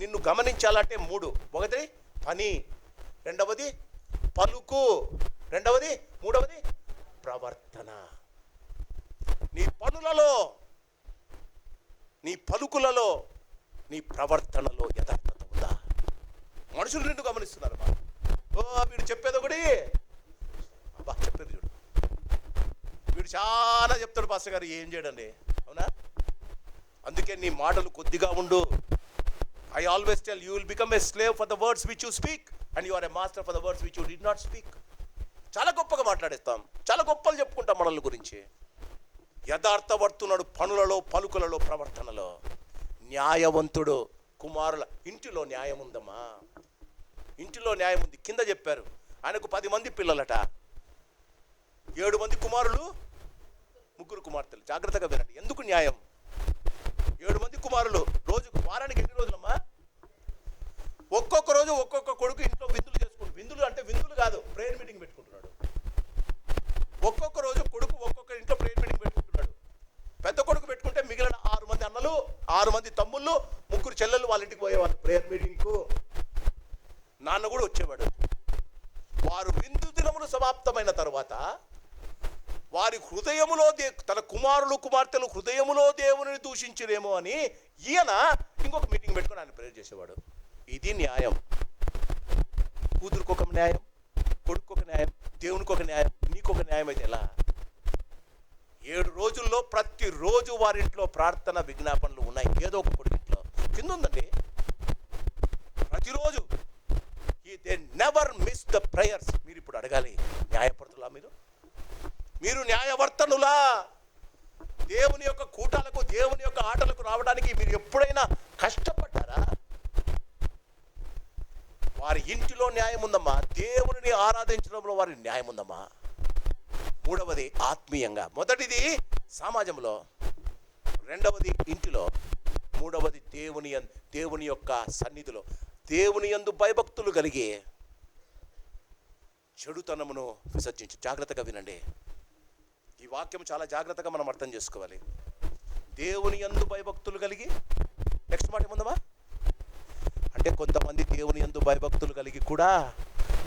నిన్ను గమనించాలంటే 3. ఒకటి పని, రెండవది పలుకు, మూడవది ప్రవర్తన. నీ పనులలో, నీ పలుకులలో, నీ ప్రవర్తనలో యథార్థత ఉందా? మనుషులు నిన్ను గమనిస్తున్నారు. వీడు చెప్పేది ఒకటి, అబ్బా చెప్పేది చూడు, వీడు చాలా చెప్తాడు పాస్టర్ గారు, ఏం చేయడండి, అవునా? అందుకే నీ మాటలు కొద్దిగా ఉండు. I always tell you will become a slave for the words which you speak and you are a master for the words which you did not speak. చాలా గొప్పగా మాట్లాడేస్తాం, చాలా గొప్పలు చెప్పుకుంటాం మనల గురించి. యథార్థవర్తనుడు పనులలో, పలుకులలో, ప్రవర్తనలో. న్యాయవంతుడు, కుమారుల ఇంటిలో న్యాయం ఉందమ్మా, ఇంటిలో న్యాయం ఉంది. కింద చెప్పారు ఆయనకు 10 మంది పిల్లలట, 7 మంది కుమారులు, 3 కుమార్తెలు. జాగ్రత్తగా వినండి, ఎందుకు న్యాయం? 7 మంది కుమారులు, వారానికి ఎన్ని రోజులమ్మా? ఒక్కొక్క రోజు ఒక్కొక్క కొడుకు ఇంట్లో విందులు చేసుకుంటాడు. విందులు అంటే విందులు కాదు, ప్రేయర్ మీటింగ్ పెట్టుకుంటున్నాడు. ఒక్కొక్క రోజు కొడుకు ఒక్కొక్క ఇంట్లో ప్రేయర్ మీటింగ్ పెట్టుకుంటున్నాడు. పెద్ద కొడుకు పెట్టుకుంటే మిగిలిన 6 మంది అన్నలు, 6 మంది తమ్ముళ్ళు, 3 చెల్లెళ్ళు వాళ్ళ ఇంటికి పోయేవాళ్ళు ప్రేయర్ మీటింగ్కు. నాన్న కూడా వచ్చేవాడు. వారు విందు దినములు సమాప్తమైన తర్వాత వారి హృదయములో తన కుమారులు కుమార్తెలు హృదయములో దేవుని దూషించరేమో అని ఈయన ఇంకొక మీటింగ్ పెట్టుకొని ఆయన ప్రేయర్ చేసేవాడు. ఇది న్యాయం. కూతురుకు ఒక న్యాయం, కొడుకు ఒక న్యాయం, దేవునికి ఒక న్యాయం, నీకొక న్యాయం అయితే ఎలా? 7 రోజుల్లో ప్రతిరోజు వారింట్లో ప్రార్థన విజ్ఞాపనలు ఉన్నాయి. ఏదో ఒక కొడుకింట్లో కింద ఉందండి. ప్రతిరోజు they never miss the prayers. మీరు ఇప్పుడు అడగాలి, న్యాయపడుతులా? మీరు న్యాయవర్తనులా? దేవుని యొక్క కూటాలకు, దేవుని యొక్క ఆటలకు రావడానికి మీరు ఎప్పుడైనా కష్టపడ్డారా? వారి ఇంటిలో న్యాయం ఉందమ్మా. దేవుని ఆరాధించడంలో వారి న్యాయం ఉందమ్మా. మూడవది ఆత్మీయంగా. మొదటిది సమాజంలో, రెండవది ఇంటిలో, మూడవది దేవుని యొక్క సన్నిధిలో. దేవుని యందు భయభక్తులు కలిగి చెడుతనమును విసర్జించి. జాగ్రత్తగా వినండి, ఈ వాక్యం చాలా జాగ్రత్తగా మనం అర్థం చేసుకోవాలి. దేవుని యందు భయభక్తులు కలిగి, నెక్స్ట్ మాట ఏముందమ్మా అంటే కొంతమంది దేవుని యందు భయభక్తులు కలిగి కూడా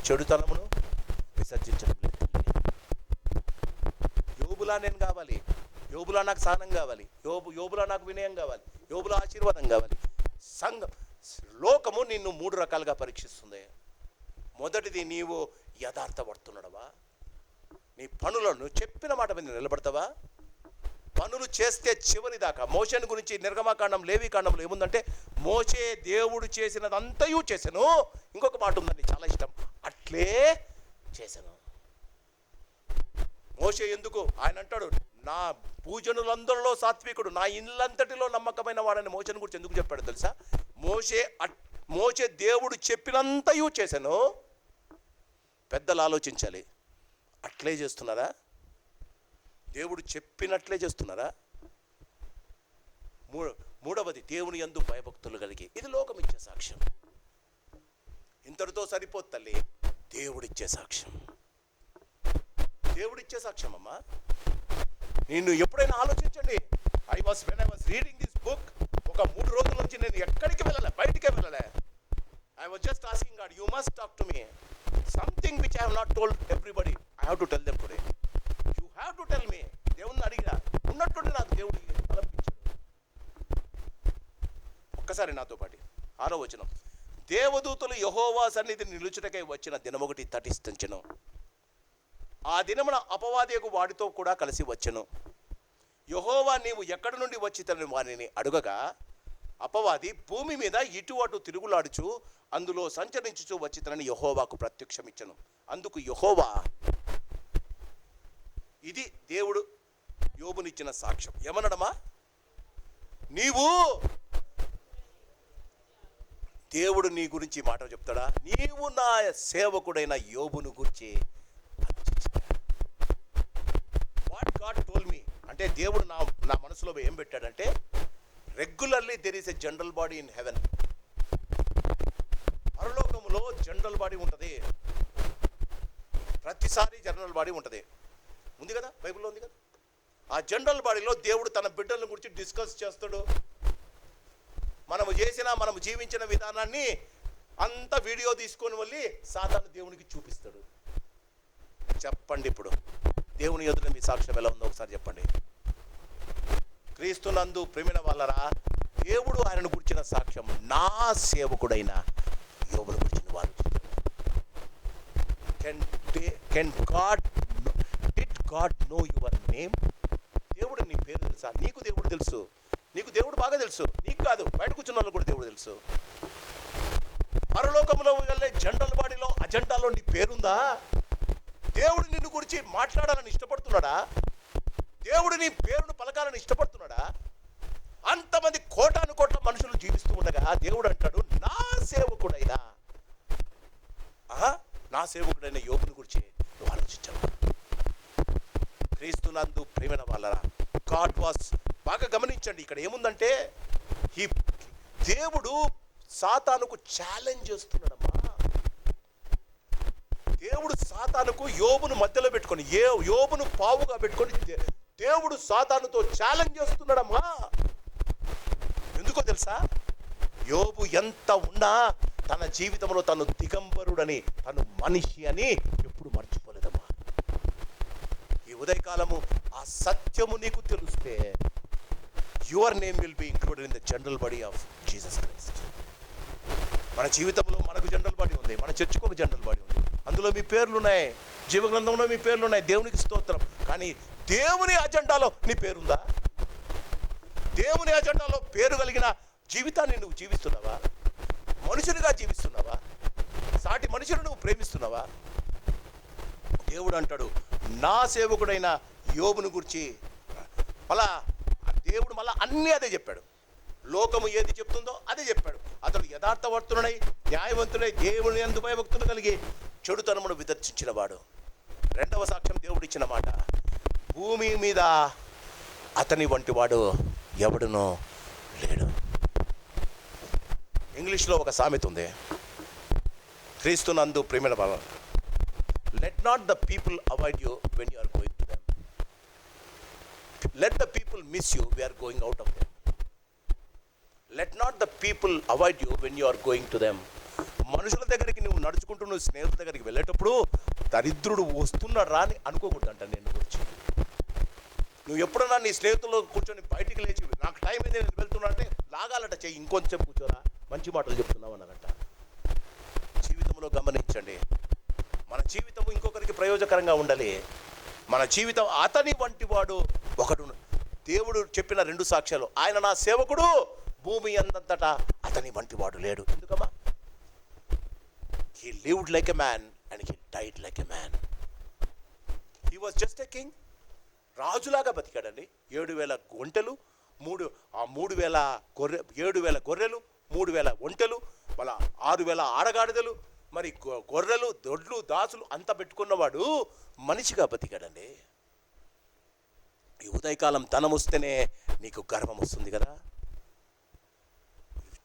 చెడుతనమును విసర్జించడం లేదు. యోబులా నేను కావాలి, యోబులా నాకు సహనం కావాలి, యోబులా నాకు వినయం కావాలి, యోబులా ఆశీర్వాదం కావాలి. లోకము నిన్ను 3 రకాలుగా పరీక్షిస్తుంది. మొదటిది, నీవు యథార్థపడుతున్నాడవా? నీ పనులను చెప్పిన మాట మీద నిలబడతావా? పనులు చేస్తే చివరి దాకా. మోషేను గురించి నిర్గమకాండం, లేవీకాండంలో ఏముందంటే, మోషే దేవుడు చేసినదంతయు చేశాను. ఇంకొక మాట ఉందండి, చాలా ఇష్టం, అట్లే చేశాను. మోషే ఎందుకు? ఆయన అంటాడు, నా పూజనులందరిలో సాత్వికుడు, నా ఇల్లంతటిలో నమ్మకమైన వాడని మోషేను గురించి ఎందుకు చెప్పాడు తెలుసా? మోషే దేవుడు చెప్పినంతయు చేశాను. పెద్దలు ఆలోచించాలి, అట్లే చేస్తున్నారా? దేవుడు చెప్పినట్లే చేస్తున్నారా? మూడవది, దేవుని యందు భయభక్తులు కలిగి. ఇది లోకం ఇచ్చే సాక్ష్యం. ఇంతటితో సరిపోదు తల్లి, దేవుడిచ్చే సాక్ష్యం. దేవుడిచ్చే సాక్ష్యం అమ్మా. నేను ఎప్పుడైనా ఆలోచించండి. when I was reading this book, ఒక 3 రోజుల నుంచి నేను ఎక్కడికి వెళ్ళలే, బయటికే వెళ్ళలే. I was just asking God, you must talk to me. Something which I have not told everybody, I have to tell them today. You have to tell me. దేవుణ్ణి అడిగా, ఉన్నట్టుండి నాకు దేవుడు తలపించాడు. ఒక్కసారి నాతో పాటు 6వ వచనం. దేవదూతలు యెహోవా సన్నిధిని నిలుచుటకై వచ్చిన దినమొకటి తటిస్తించెను. ఆ దినమున అపవాదియగు వాడితో కూడా కలిసి వచ్చెను. యెహోవా నీవు ఎక్కడి నుండి వచ్చితని వారిని అడుగగా, అపవాది భూమి మీద ఇటు అటు తిరుగులాడుచు అందులో సంచరించుచు వచ్చితనని యెహోవాకు ప్రత్యక్షమిచ్చెను. అందుకు యెహోవా, ఇది దేవుడు యోబునిచ్చిన సాక్ష్యం. ఏమన్నాడమ్మా? నీవు, దేవుడు నీ గురించి మాట చెప్తాడా? నీవు నా సేవకుడైన యోబును గురించి. వాట్ గాడ్ టోల్డ్ మీ అంటే, దేవుడు నా మనసులో ఏం పెట్టాడంటే, regularly there is a general body in heaven. పరలోకములో జనరల్ బాడీ ఉంటుంది. ప్రతిసారి జనరల్ బాడీ ఉంటుంది. ఉంది కదా, బైబిల్లో ఉంది కదా. ఆ జనరల్ బాడీలో దేవుడు తన బిడ్డల గురించి డిస్కస్ చేస్తాడు. మనము జీవించిన విధానాన్ని అంత వీడియో తీసుకొని వెళ్ళి సాతాను దేవునికి చూపిస్తాడు. చెప్పండి, ఇప్పుడు దేవుని ఎదుట మీ సాక్ష్యం ఎలా ఉందో ఒకసారి చెప్పండి. క్రీస్తునందు ప్రేమిన వాళ్ళరా, దేవుడు ఆయనను గురించిన సాక్ష్యం, నా సేవకుడైన యోబును గురించిన వారు. Did God know your name? దేవుడు నీ పేరు తెలుసా? నీకు దేవుడు తెలుసు. నీకు దేవుడు బాగా తెలుసు. నీకు కాదు, బయట కూర్చున్న వాళ్ళు కూడా దేవుడు తెలుసు. పరలోకంలో వెళ్ళే జనరల్ బాడీలో అజెండాలో నీ పేరుందా? దేవుడు నిన్ను గురించి మాట్లాడాలని ఇష్టపడుతున్నాడా? దేవుడు నీ పేరును పలకాలని ఇష్టపడుతున్నాడా? అంతమంది కోటాను కోట్ల మనుషులు జీవిస్తూ ఉండగా దేవుడు అంటాడు, నా సేవకుడైనా యోబుని గురించి నువ్వు ఆలోచించావు. క్రీస్తునందు ప్రేమైన వాళ్ళరా, గాడ్ వాస్, బాగా గమనించండి, ఇక్కడ ఏముందంటే, ఈ దేవుడు సాతానుకు ఛాలెంజ్ చేస్తున్నాడమ్మా. దేవుడు సాతానుకు యోబును మధ్యలో పెట్టుకొని, యోబును పావుగా పెట్టుకొని దేవుడు సాతానుతో ఛాలెంజ్ చేస్తున్నాడమ్మా. ఎందుకో తెలుసా? యోబు ఎంత ఉన్నా తన జీవితంలో తను దిగంబరుడని, తను మనిషి అని ఎప్పుడు మర్చిపోలేదమ్మా. He ఉదయకాలము ఆ సత్యము నీకు తెలిస్తే your name will be included in the general body of Jesus Christ. మన జీవితంలో మనకు జనరల్ బాడీ ఉంది, మన చర్చికి ఒక జనరల్ బాడీ ఉంది, అందులో మీ పేర్లు ఉన్నాయి, జీవగ్రంథంలో మీ పేర్లు ఉన్నాయి, దేవునికి స్తోత్రం. కానీ దేవుని అజెండాలో నీ పేరుందా? దేవుని అజెండాలో పేరు కలిగిన జీవితాన్ని నువ్వు జీవిస్తున్నావా? మనుషునిగా జీవిస్తున్నావా? సాటి మనుషులు నువ్వు ప్రేమిస్తున్నావా? దేవుడు అంటాడు, నా సేవకుడైన యోబును గురించి మళ్ళా దేవుడు మళ్ళా అన్నీ అదే చెప్పాడు. లోకము ఏది చెప్తుందో అదే చెప్పాడు. అతడు యథార్థవర్తుడై న్యాయవంతుడై దేవుని యందు భయభక్తులు కలిగి చెడుతనమును విదర్శించిన వాడు. రెండవ సాక్ష్యం దేవుడు ఇచ్చిన మాట, భూమి మీద అతని వంటి వాడు ఎవడునో లేడు. ఇంగ్లీష్లో ఒక సామెత ఉంది, క్రీస్తునందు ప్రేమైన వాళ్ళ, let not the people avoid you when you are going to them, let the people miss you we're going out of them. Let not the people avoid you when you are going to them. మనుషుల దగ్గరికి నువ్వు నడుచుకుంటూ నువ్వు స్నేహితుల దగ్గరికి వెళ్ళేటప్పుడు దరిద్రుడు వస్తున్నాడు రా అని అనుకోకూడదంట. నేను గురించి నువ్వు ఎప్పుడన్నా నీ స్నేహితుల్లో కూర్చొని బయటికి లేచి నాకు టైం అయింది నేను వెళ్తున్నా అంటే లాగాలట చెయ్యి, ఇంకొంచెం కూర్చోరా, మంచి మాటలు చెప్తున్నావు అన్నగంట. జీవితంలో గమనించండి, మన జీవితం ఇంకొకరికి ప్రయోజకరంగా ఉండాలి. మన జీవితం అతని వంటి వాడు ఒకడు. దేవుడు చెప్పిన 2 సాక్ష్యాలు, ఆయన నా సేవకుడు, భూమి అందంతటా అతని వంటి వాడు లేడు. ఎందుకమ్మా? He lived like a man and he died like a man. He was just a king. రాజులాగా బతికాడండి. 7,000 ఒంటెలు, 7,000 గొర్రెలు, 3,000 ఒంటెలు, మళ్ళా 6,000 ఆడగాడిదలు, మరి గొర్రెలు, దొడ్లు, దాసులు అంతా పెట్టుకున్నవాడు మనిషిగా బతికాడండి. ఈ ఉదయకాలం ధనం వస్తేనే నీకు గర్వం వస్తుంది కదా.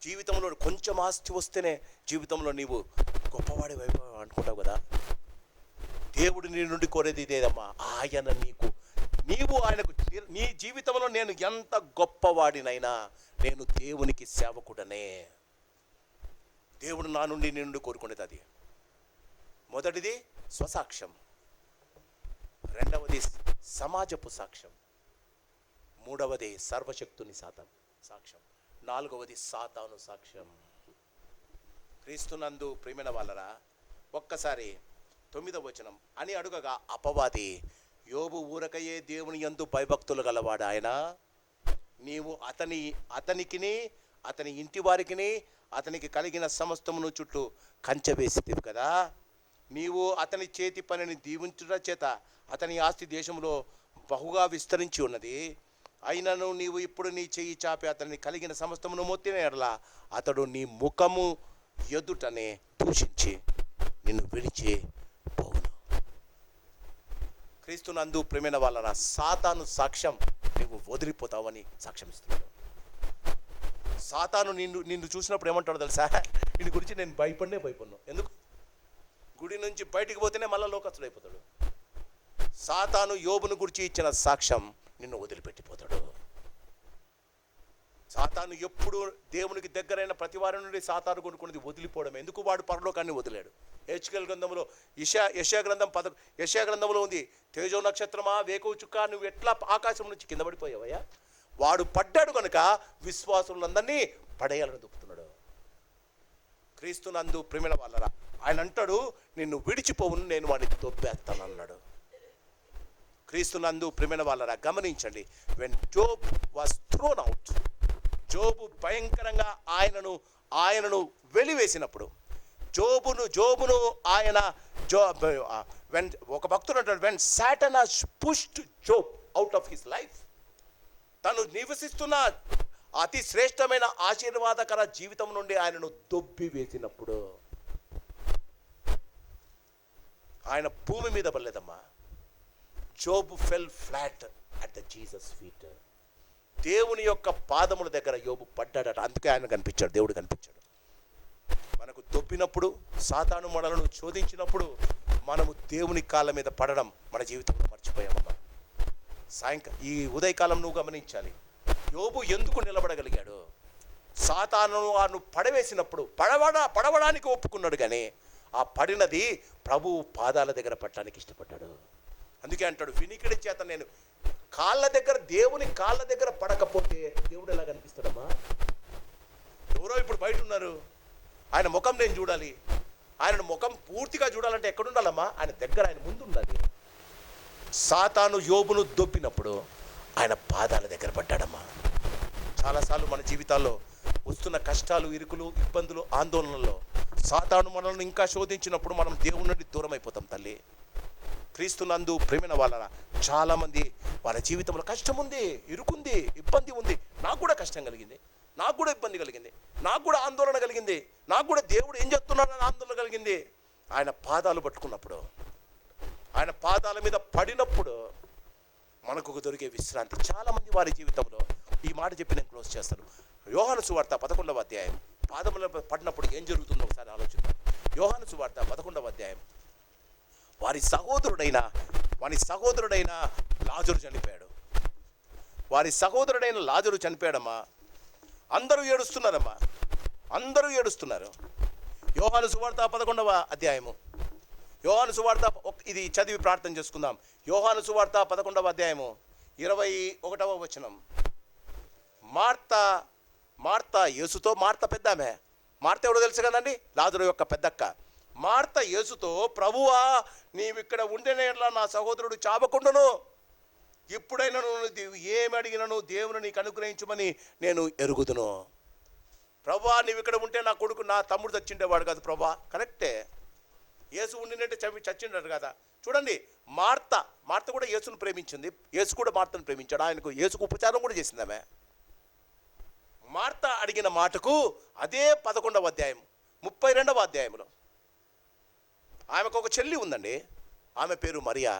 జీవితంలో కొంచెం ఆస్తి వస్తేనే జీవితంలో నీవు గొప్పవాడి వైపు అనుకుంటావు కదా. దేవుడు నీ నుండి కోరేది ఇదేదమ్మా, ఆయన నీవు ఆయనకు, నీ జీవితంలో నేను ఎంత గొప్పవాడినైనా నేను దేవునికి సేవకుడనే. దేవుడు నా నుండి నీ నుండి కోరుకునేది అది. మొదటిది స్వసాక్ష్యం, రెండవది సమాజపు సాక్ష్యం, మూడవది సర్వశక్తుని సాక్ష్యం, నాలుగవది సాతాను సాక్ష్యం. క్రీస్తునందు ప్రియమైన వాళ్ళరా, ఒక్కసారి 9వ వచనం అని అడుగగా అపవాది, యోబు ఊరకయే దేవుని యందు భయభక్తులు గలవాడు ఆయన, నీవు అతనికిని అతని ఇంటి వారికిని అతనికి కలిగిన సమస్తమును చుట్టూ కంచె వేసితివి కదా. నీవు అతని చేతి పనిని దీవించుట చేత అతని ఆస్తి దేశంలో బహుగా విస్తరించి ఉన్నది. అయినను నీవు ఇప్పుడు నీ చెయ్యి చాపి అతన్ని కలిగిన సమస్తమును మొత్తిన ఎడల అతడు నీ ముఖము ఎదుటనే దూషించి నిన్ను విడిచి పోవును. క్రీస్తునందు ప్రేమైన వాళ్ళ సాతాను సాక్ష్యం నువ్వు వదిలిపోతావని సాక్ష్యం ఇస్తున్నాడు. సాతాను నిన్ను చూసినప్పుడు ఏమంటాడో తెలుసా, దీని గురించి నేను భయపడినాను. ఎందుకు? గుడి నుంచి బయటికి పోతేనే మళ్ళీ లోకస్తుడు అయిపోతాడు. సాతాను యోబును గురించి ఇచ్చిన సాక్ష్యం నిన్ను వదిలిపెట్టిపోతాడు. సాతాను ఎప్పుడు దేవునికి దగ్గరైన ప్రతి వారి నుండి సాతాను కొనుక్కున్నది వదిలిపోవడం. ఎందుకు? వాడు పరలోకాన్ని వదిలాడు. హెచ్కేల్ గ్రంథంలో యెషయా గ్రంథంలో ఉంది, తేజో నక్షత్రమా, వేకువ చుక్క, నువ్వు ఎట్లా ఆకాశం నుంచి కింద పడిపోయావయ్యా. వాడు పడ్డాడు కనుక విశ్వాసులందరినీ పడేయాలని దుప్పుతున్నాడు. క్రీస్తునందు ప్రేమైన వాళ్ళరా, ఆయన అంటాడు, నిన్ను విడిచిపోవును, నేను వాడిని తొప్పేస్తాను అన్నాడు. క్రీస్తునందు ప్రేమైన వాళ్ళరా గమనించండి, when Job was thrown out, జోబు భయంకరంగా ఆయనను వెలివేసినప్పుడు, జోబును ఆయన ఒక భక్తుడు అంటాడు, when Satan has pushed Job out of his life, తను నివసిస్తున్న అతి శ్రేష్టమైన ఆశీర్వాదకర జీవితం నుండి ఆయనను దొబ్బి వేసినప్పుడు ఆయన భూమి మీద పడలేదమ్మా. జోబు fell flat at the Jesus feet. దేవుని యొక్క పాదముల దగ్గర యోబు పడ్డాడట. అందుకే ఆయన కనిపించాడు, దేవుడు కనిపించాడు. మనకు దొబ్బినప్పుడు, సాతాను మనలను శోధించినప్పుడు మనము దేవుని కాళ్ళ మీద పడడం మన జీవితంలో మర్చిపోయామమ్మా. ఈ ఉదయకాలం నువ్వు గమనించాలి, యోబు ఎందుకు నిలబడగలిగాడు? సాతాను పడవేసినప్పుడు పడవడానికి ఒప్పుకున్నాడు, కానీ ఆ పడినది ప్రభువు పాదాల దగ్గర పట్టడానికి ఇష్టపడ్డాడు. అందుకే అంటాడు, వినికిడి చేత నేను కాళ్ళ దగ్గర, దేవుని కాళ్ళ దగ్గర పడకపోతే దేవుడు ఎలా కనిపిస్తాడమ్మా? ఎవరో ఇప్పుడు బయట ఉన్నారు, ఆయన ముఖం నేను చూడాలి, ఆయన ముఖం పూర్తిగా చూడాలంటే ఎక్కడుండాలమ్మా? ఆయన దగ్గర, ఆయన ముందు ఉండాలి. సాతాను యోబును దొబ్బినప్పుడు ఆయన పాదాల దగ్గర పడ్డాడమ్మా. చాలాసార్లు మన జీవితాల్లో వస్తున్న కష్టాలు, ఇరుకులు, ఇబ్బందులు, ఆందోళనల్లో సాతాను మనల్ని ఇంకా శోధించినప్పుడు మనం దేవుని నుండి దూరం అయిపోతాం తల్లి. క్రీస్తునందు ప్రేమైన వాళ్ళ చాలామంది వాళ్ళ జీవితంలో కష్టం ఉంది, ఇరుకుంది, ఇబ్బంది ఉంది. నాకు కూడా కష్టం కలిగింది, నాకు కూడా ఇబ్బంది కలిగింది, నాకు కూడా ఆందోళన కలిగింది, నాకు కూడా దేవుడు ఏం చెప్తున్నాడని ఆందోళన కలిగింది. ఆయన పాదాలు పట్టుకున్నప్పుడు, ఆయన పాదాల మీద పడినప్పుడు మనకు దొరికే విశ్రాంతి. చాలామంది వారి జీవితంలో ఈ మాట చెప్పి నేను క్లోజ్ చేస్తాను. యోహాను సువార్త 11వ అధ్యాయం, పాదముల పడినప్పుడు ఏం జరుగుతుందో ఒకసారి ఆలోచిద్దాం. యోహాను సువార్త 11వ అధ్యాయం. వారి సహోదరుడైన లాజరు చనిపోయాడు. వారి సహోదరుడైన లాజరు చనిపోయాడమ్మా. అందరూ ఏడుస్తున్నారమ్మా, అందరూ ఏడుస్తున్నారు. యోహాను సువార్త 11వ అధ్యాయము. యోహాను సువార్త ఇది చదివి ప్రార్థన చేసుకుందాం. యోహాను సువార్త 11వ అధ్యాయము 21వ వచనం. మార్త యేసుతో, మార్త పెద్దామె, మార్త ఎవడో తెలుసు కదండి, లాజరు యొక్క పెద్దక్క. మార్త యేసుతో, ప్రభువా నీవిక్కడ ఉండేనేట్లా నా సహోదరుడు చావకుండాను, ఇప్పుడైనా నువ్వు ఏమి అడిగినను దేవుని నీకు అనుగ్రహించమని నేను ఎరుగుదును. ప్రభువా నీవు ఇక్కడ ఉంటే నా కొడుకు, నా తమ్ముడు చచ్చిండేవాడు కాదు ప్రభా. కరెక్టే, యేసు ఉండినట్టే చచ్చిండాడు కదా. చూడండి, మార్త కూడా యేసును ప్రేమించింది, యేసు కూడా మార్తను ప్రేమించాడు. ఆయనకు యేసుకు ఉపచారం కూడా చేసింది ఆమె. మార్త అడిగిన మాటకు అదే 11వ అధ్యాయం 32వ అధ్యాయంలో ఆమెకు ఒక చెల్లి ఉందండి. ఆమె పేరు మరియా.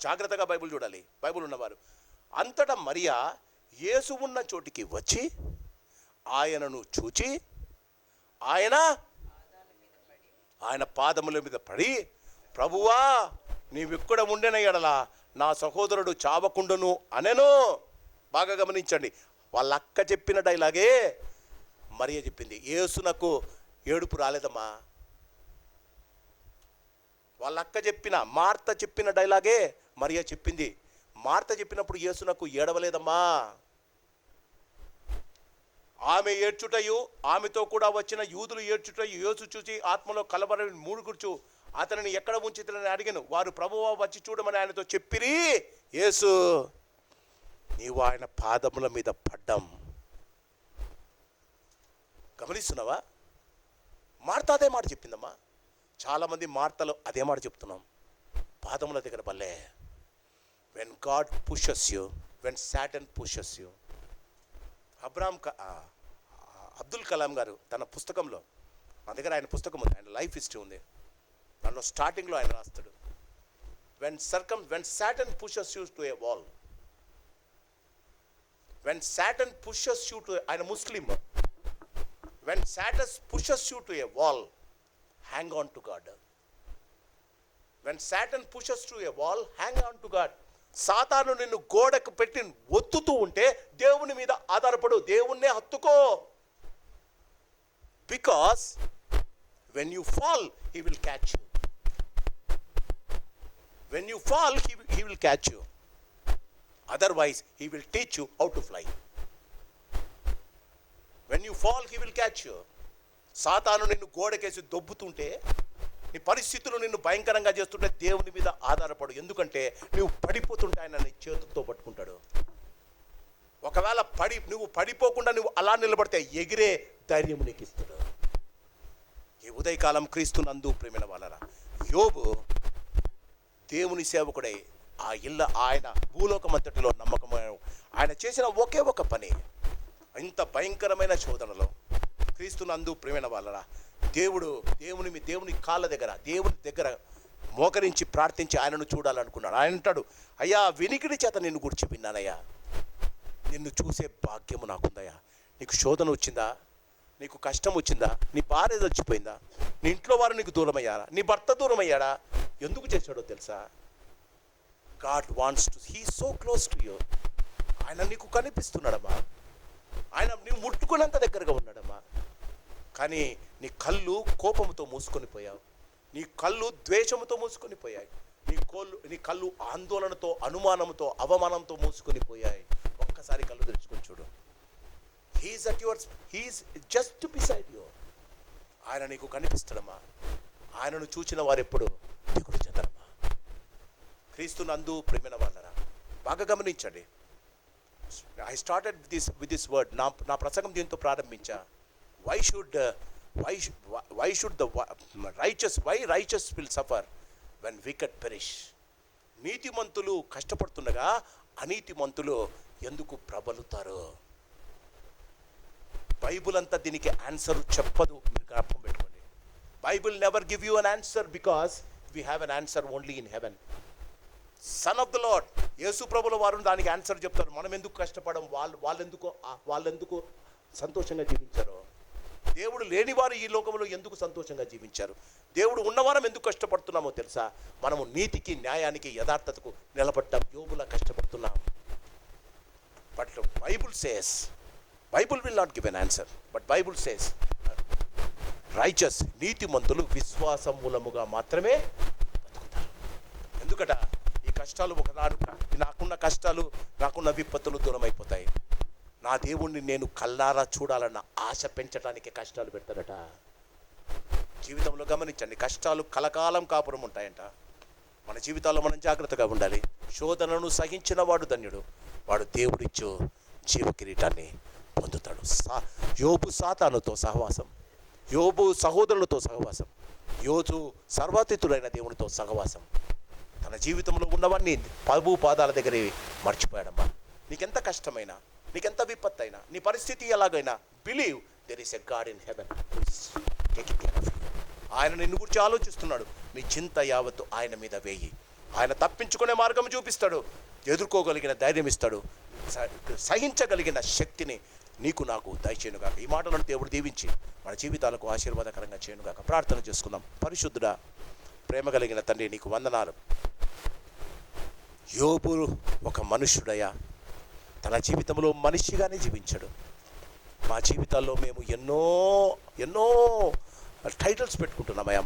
జాగ్రత్తగా బైబిల్ చూడాలి, బైబిల్ ఉన్నవారు. అంతటా మరియా యేసు ఉన్న చోటికి వచ్చి ఆయనను చూచి ఆయన పాదముల మీద పడి, ప్రభువా నీవిక్కడ ఉండిన ఎడల నా సహోదరుడు చావకుండును అనెను. బాగా గమనించండి, వాళ్ళ అక్క చెప్పిన డైలాగే మరియ చెప్పింది. యేసునకు ఏడుపు రాలేదమ్మా. వాళ్ళ అక్క మార్త చెప్పిన డైలాగే మరియ చెప్పింది. మార్త చెప్పినప్పుడు యేసునకు ఏడవలేదమ్మా. ఆమె ఏడ్చుటయు, ఆమెతో కూడా వచ్చిన యూదులు ఏడ్చుటయు యేసు చూచి ఆత్మలో కలవరని మూడుగుర్చు అతనిని ఎక్కడ ఉంచితనని అడిగాను. వారు ప్రభువా వచ్చి చూడమని ఆయనతో చెప్పిరి. యేసు నీవు ఆయన పాదముల మీద పడ్డం. గమనిస్తున్నావా? మార్త అదే మాట చెప్పిందమ్మా. చాలామంది మార్తలు అదే మాట చెప్తున్నాం. పాదముల దగ్గర పల్లె. When God pushes you, when Satan pushes you. Abdul Kalam గారు తన పుస్తకంలో, నా దగ్గర ఆయన పుస్తకం ఉంది, ఆయన లైఫ్ హిస్టరీ ఉంది, దాంట్లో స్టార్టింగ్లో ఆయన రాస్తాడు, when Satan pushes you to a wall, when Satan pushes you to, ఆయన Muslim, when Satan pushes you to a wall, hang on to God. When Satan pushes to a wall, hang on to God. సాతాను నిన్ను గోడకు పెట్టి ఒత్తుతూ ఉంటే దేవుని మీద ఆధారపడు, దేవుణ్ణే హత్తుకో. Because when you fall he will catch you. When you fall he will catch you. Otherwise he will teach you how to fly. When you fall he will catch you. సాతాను నిన్ను గోడకేసి దొబ్బుతుంటే, నీ పరిస్థితులు నిన్ను భయంకరంగా చేస్తుంటే దేవుని మీద ఆధారపడు. ఎందుకంటే నువ్వు పడిపోతుంటే ఆయన నీ చేతులతో పట్టుకుంటాడు. ఒకవేళ నువ్వు పడిపోకుండా నువ్వు అలా నిలబడితే ఎగిరే ధైర్యం నీకు ఇస్తాడు. ఈ ఉదయకాలం క్రీస్తునందు ప్రేమైన వాళ్ళరా, యోబు దేవుని సేవకుడై ఆయన భూలోకమంతటిలో నమ్మకమైన ఆయన చేసిన ఒకే ఒక పని, ఇంత భయంకరమైన శోధనలో క్రీస్తునందు ప్రేమైన వాళ్ళరా, దేవుని కాళ్ళ దగ్గర, దేవుని దగ్గర మోకరించి ప్రార్థించి ఆయనను చూడాలనుకున్నాడు. ఆయన అంటాడు, అయ్యా వినికిడి చేత నిన్ను గురించి విన్నానయ్యా, నిన్ను చూసే భాగ్యము నాకుందయ్యా. నీకు శోధన వచ్చిందా? నీకు కష్టం వచ్చిందా? నీ భార్య చచ్చిపోయిందా? నీ ఇంట్లో వారు నీకు దూరం అయ్యారా? నీ భర్త దూరం అయ్యాడా? ఎందుకు చేశాడో తెలుసా? God wants to, he so close to you. ఆయన నీకు కనిపిస్తున్నాడమ్మా, ఆయన నీవు ముట్టుకున్నంత దగ్గరగా ఉన్నాడమ్మా. కానీ నీ కళ్ళు కోపముతో మూసుకొని పోయావు, నీ కళ్ళు ద్వేషముతో మూసుకొని పోయాయి, నీ కళ్ళు ఆందోళనతో, అనుమానంతో, అవమానంతో మూసుకొని పోయాయి. ఒక్కసారి కళ్ళు తెరుచుకొని చూడు. He's just beside you. ఆయన నీకు కనిపిస్తాడమ్మా. ఆయనను చూచిన వారు ఎప్పుడు దిగులు చెందరమ్మా. క్రీస్తు నందు ప్రేమైన వాళ్ళరా, బాగా గమనించండి. I started with this word. నా ప్రసంగం దీంతో ప్రారంభించా. Why should the righteous will suffer when wicked perish. నీతిమంతులు కష్టపడుతుండగా అనీతిమంతులు ఎందుకు ప్రబలుతారు? బైబుల్ అంతా దీనికి ఆన్సర్ చెప్పదు. మీరు జ్ఞాపకం పెట్టుకోండి. Bible never give you an answer because we have an answer only in heaven. Son of the lord యేసు ప్రభుల వారు దానికి ఆన్సర్ చెప్తారు. మనం ఎందుకు కష్టపడం, వాళ్ళెందుకు సంతోషంగా జీవించారు? దేవుడు లేనివారు ఈ లోకంలో ఎందుకు సంతోషంగా జీవించారు? దేవుడు ఉన్నవారం ఎందుకు కష్టపడుతున్నామో తెలుసా? మనము నీతికి, న్యాయానికి, యథార్థతకు నిలబడ్డాం. యోబులా కష్టపడుతున్నాం. But Bible will not give an answer. But Bible says righteous, నీతిమంతులు విశ్వాసం మూలముగా మాత్రమే బతుకుతారు. ఎందుకట? ఈ కష్టాలు ఒకనాడు, నాకున్న కష్టాలు, నాకున్న విపత్తులు దూరం అయిపోతాయి. నా దేవుణ్ణి నేను కల్లారా చూడాలన్న ఆశ పెంచడానికి కష్టాలు పెడతాడట. జీవితంలో గమనించండి, కష్టాలు కలకాలం కాపురం ఉంటాయంట. మన జీవితాల్లో మనం జాగ్రత్తగా ఉండాలి. శోధనను సహించిన వాడు ధన్యుడు, వాడు దేవుడిచ్చు జీవ కిరీటాన్ని పొందుతాడు. యోబు సాతానుతో సహవాసం, యోబు సహోదరులతో సహవాసం, యోబు సర్వాతీతుడైన దేవునితో సహవాసం. తన జీవితంలో ఉన్నవన్నీ ప్రభు పాదాల దగ్గర మర్చిపోయాడమ్మా. నీకెంత కష్టమైనా, నీకెంత విపత్తు అయినా, నీ పరిస్థితి ఎలాగైనా, believe there is a God in heaven. ఆయన నిన్ను గురించి ఆలోచిస్తున్నాడు. నీ చింత యావత్తు ఆయన మీద వేయి. ఆయన తప్పించుకునే మార్గం చూపిస్తాడు, ఎదుర్కోగలిగిన ధైర్యం ఇస్తాడు, సహించగలిగిన శక్తిని నీకు నాకు దయచేయనుగాక. ఈ మాటలను దేవుడు దీవించి మన జీవితాలకు ఆశీర్వాదకరంగా చేయనుగాక. ప్రార్థన చేసుకుందాం. పరిశుద్ధుడా, ప్రేమ కలిగిన తండ్రి, నీకు వందనాలు. యోబు ఒక మనుష్యుడయ్యా, తన జీవితంలో మనిషిగానే జీవించాడు. మా జీవితాల్లో మేము ఎన్నో టైటిల్స్ పెట్టుకుంటున్నామయ్యా.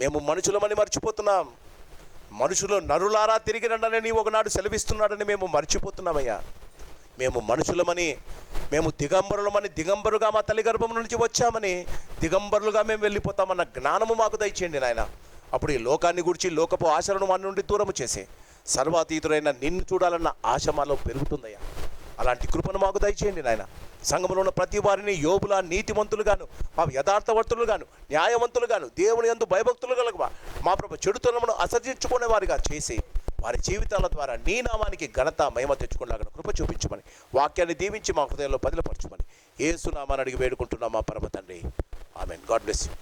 మేము మనుషులమని మర్చిపోతున్నాం. మనుషులు నరులారా తిరిగి రండని ఒకనాడు సెలవిస్తున్నాడని మేము మర్చిపోతున్నామయ్యా. మేము మనుషులమని, మేము దిగంబరుగా మా తల్లి గర్భం నుంచి వచ్చామని దిగంబరులుగా మేము వెళ్ళిపోతామన్న జ్ఞానము మాకు దయచేయండి నాయన. అప్పుడు ఈ లోకాన్ని గురించి, లోకపు ఆశలను మన నుండి దూరము చేసి సర్వాతీతుడైన నిన్ను చూడాలన్న ఆశ మాలో పెరుగుతుందయ్యా. అలాంటి కృపను మాకు దయచేయండి నాయన. సంఘంలో ఉన్న ప్రతి వారిని యోబులా నీతిమంతులుగాను, మా యథార్థవర్తులుగాను, న్యాయవంతులుగాను, దేవుని యందు భయభక్తులు కలగవా మా ప్రభు చెడుతనమును అసర్జించుకునే వారిగా చేసి వారి జీవితాల ద్వారా నీ నామానికి ఘనత, మహిమ తెచ్చుకునేలాగా కృప చూపించమని, వాక్యాన్ని దీవించి మా హృదయంలో బదిలపరచమని యేసు నామాన్ని అడిగి వేడుకుంటున్నాం మా పరమ తండ్రి. ఆమేన్. God bless you.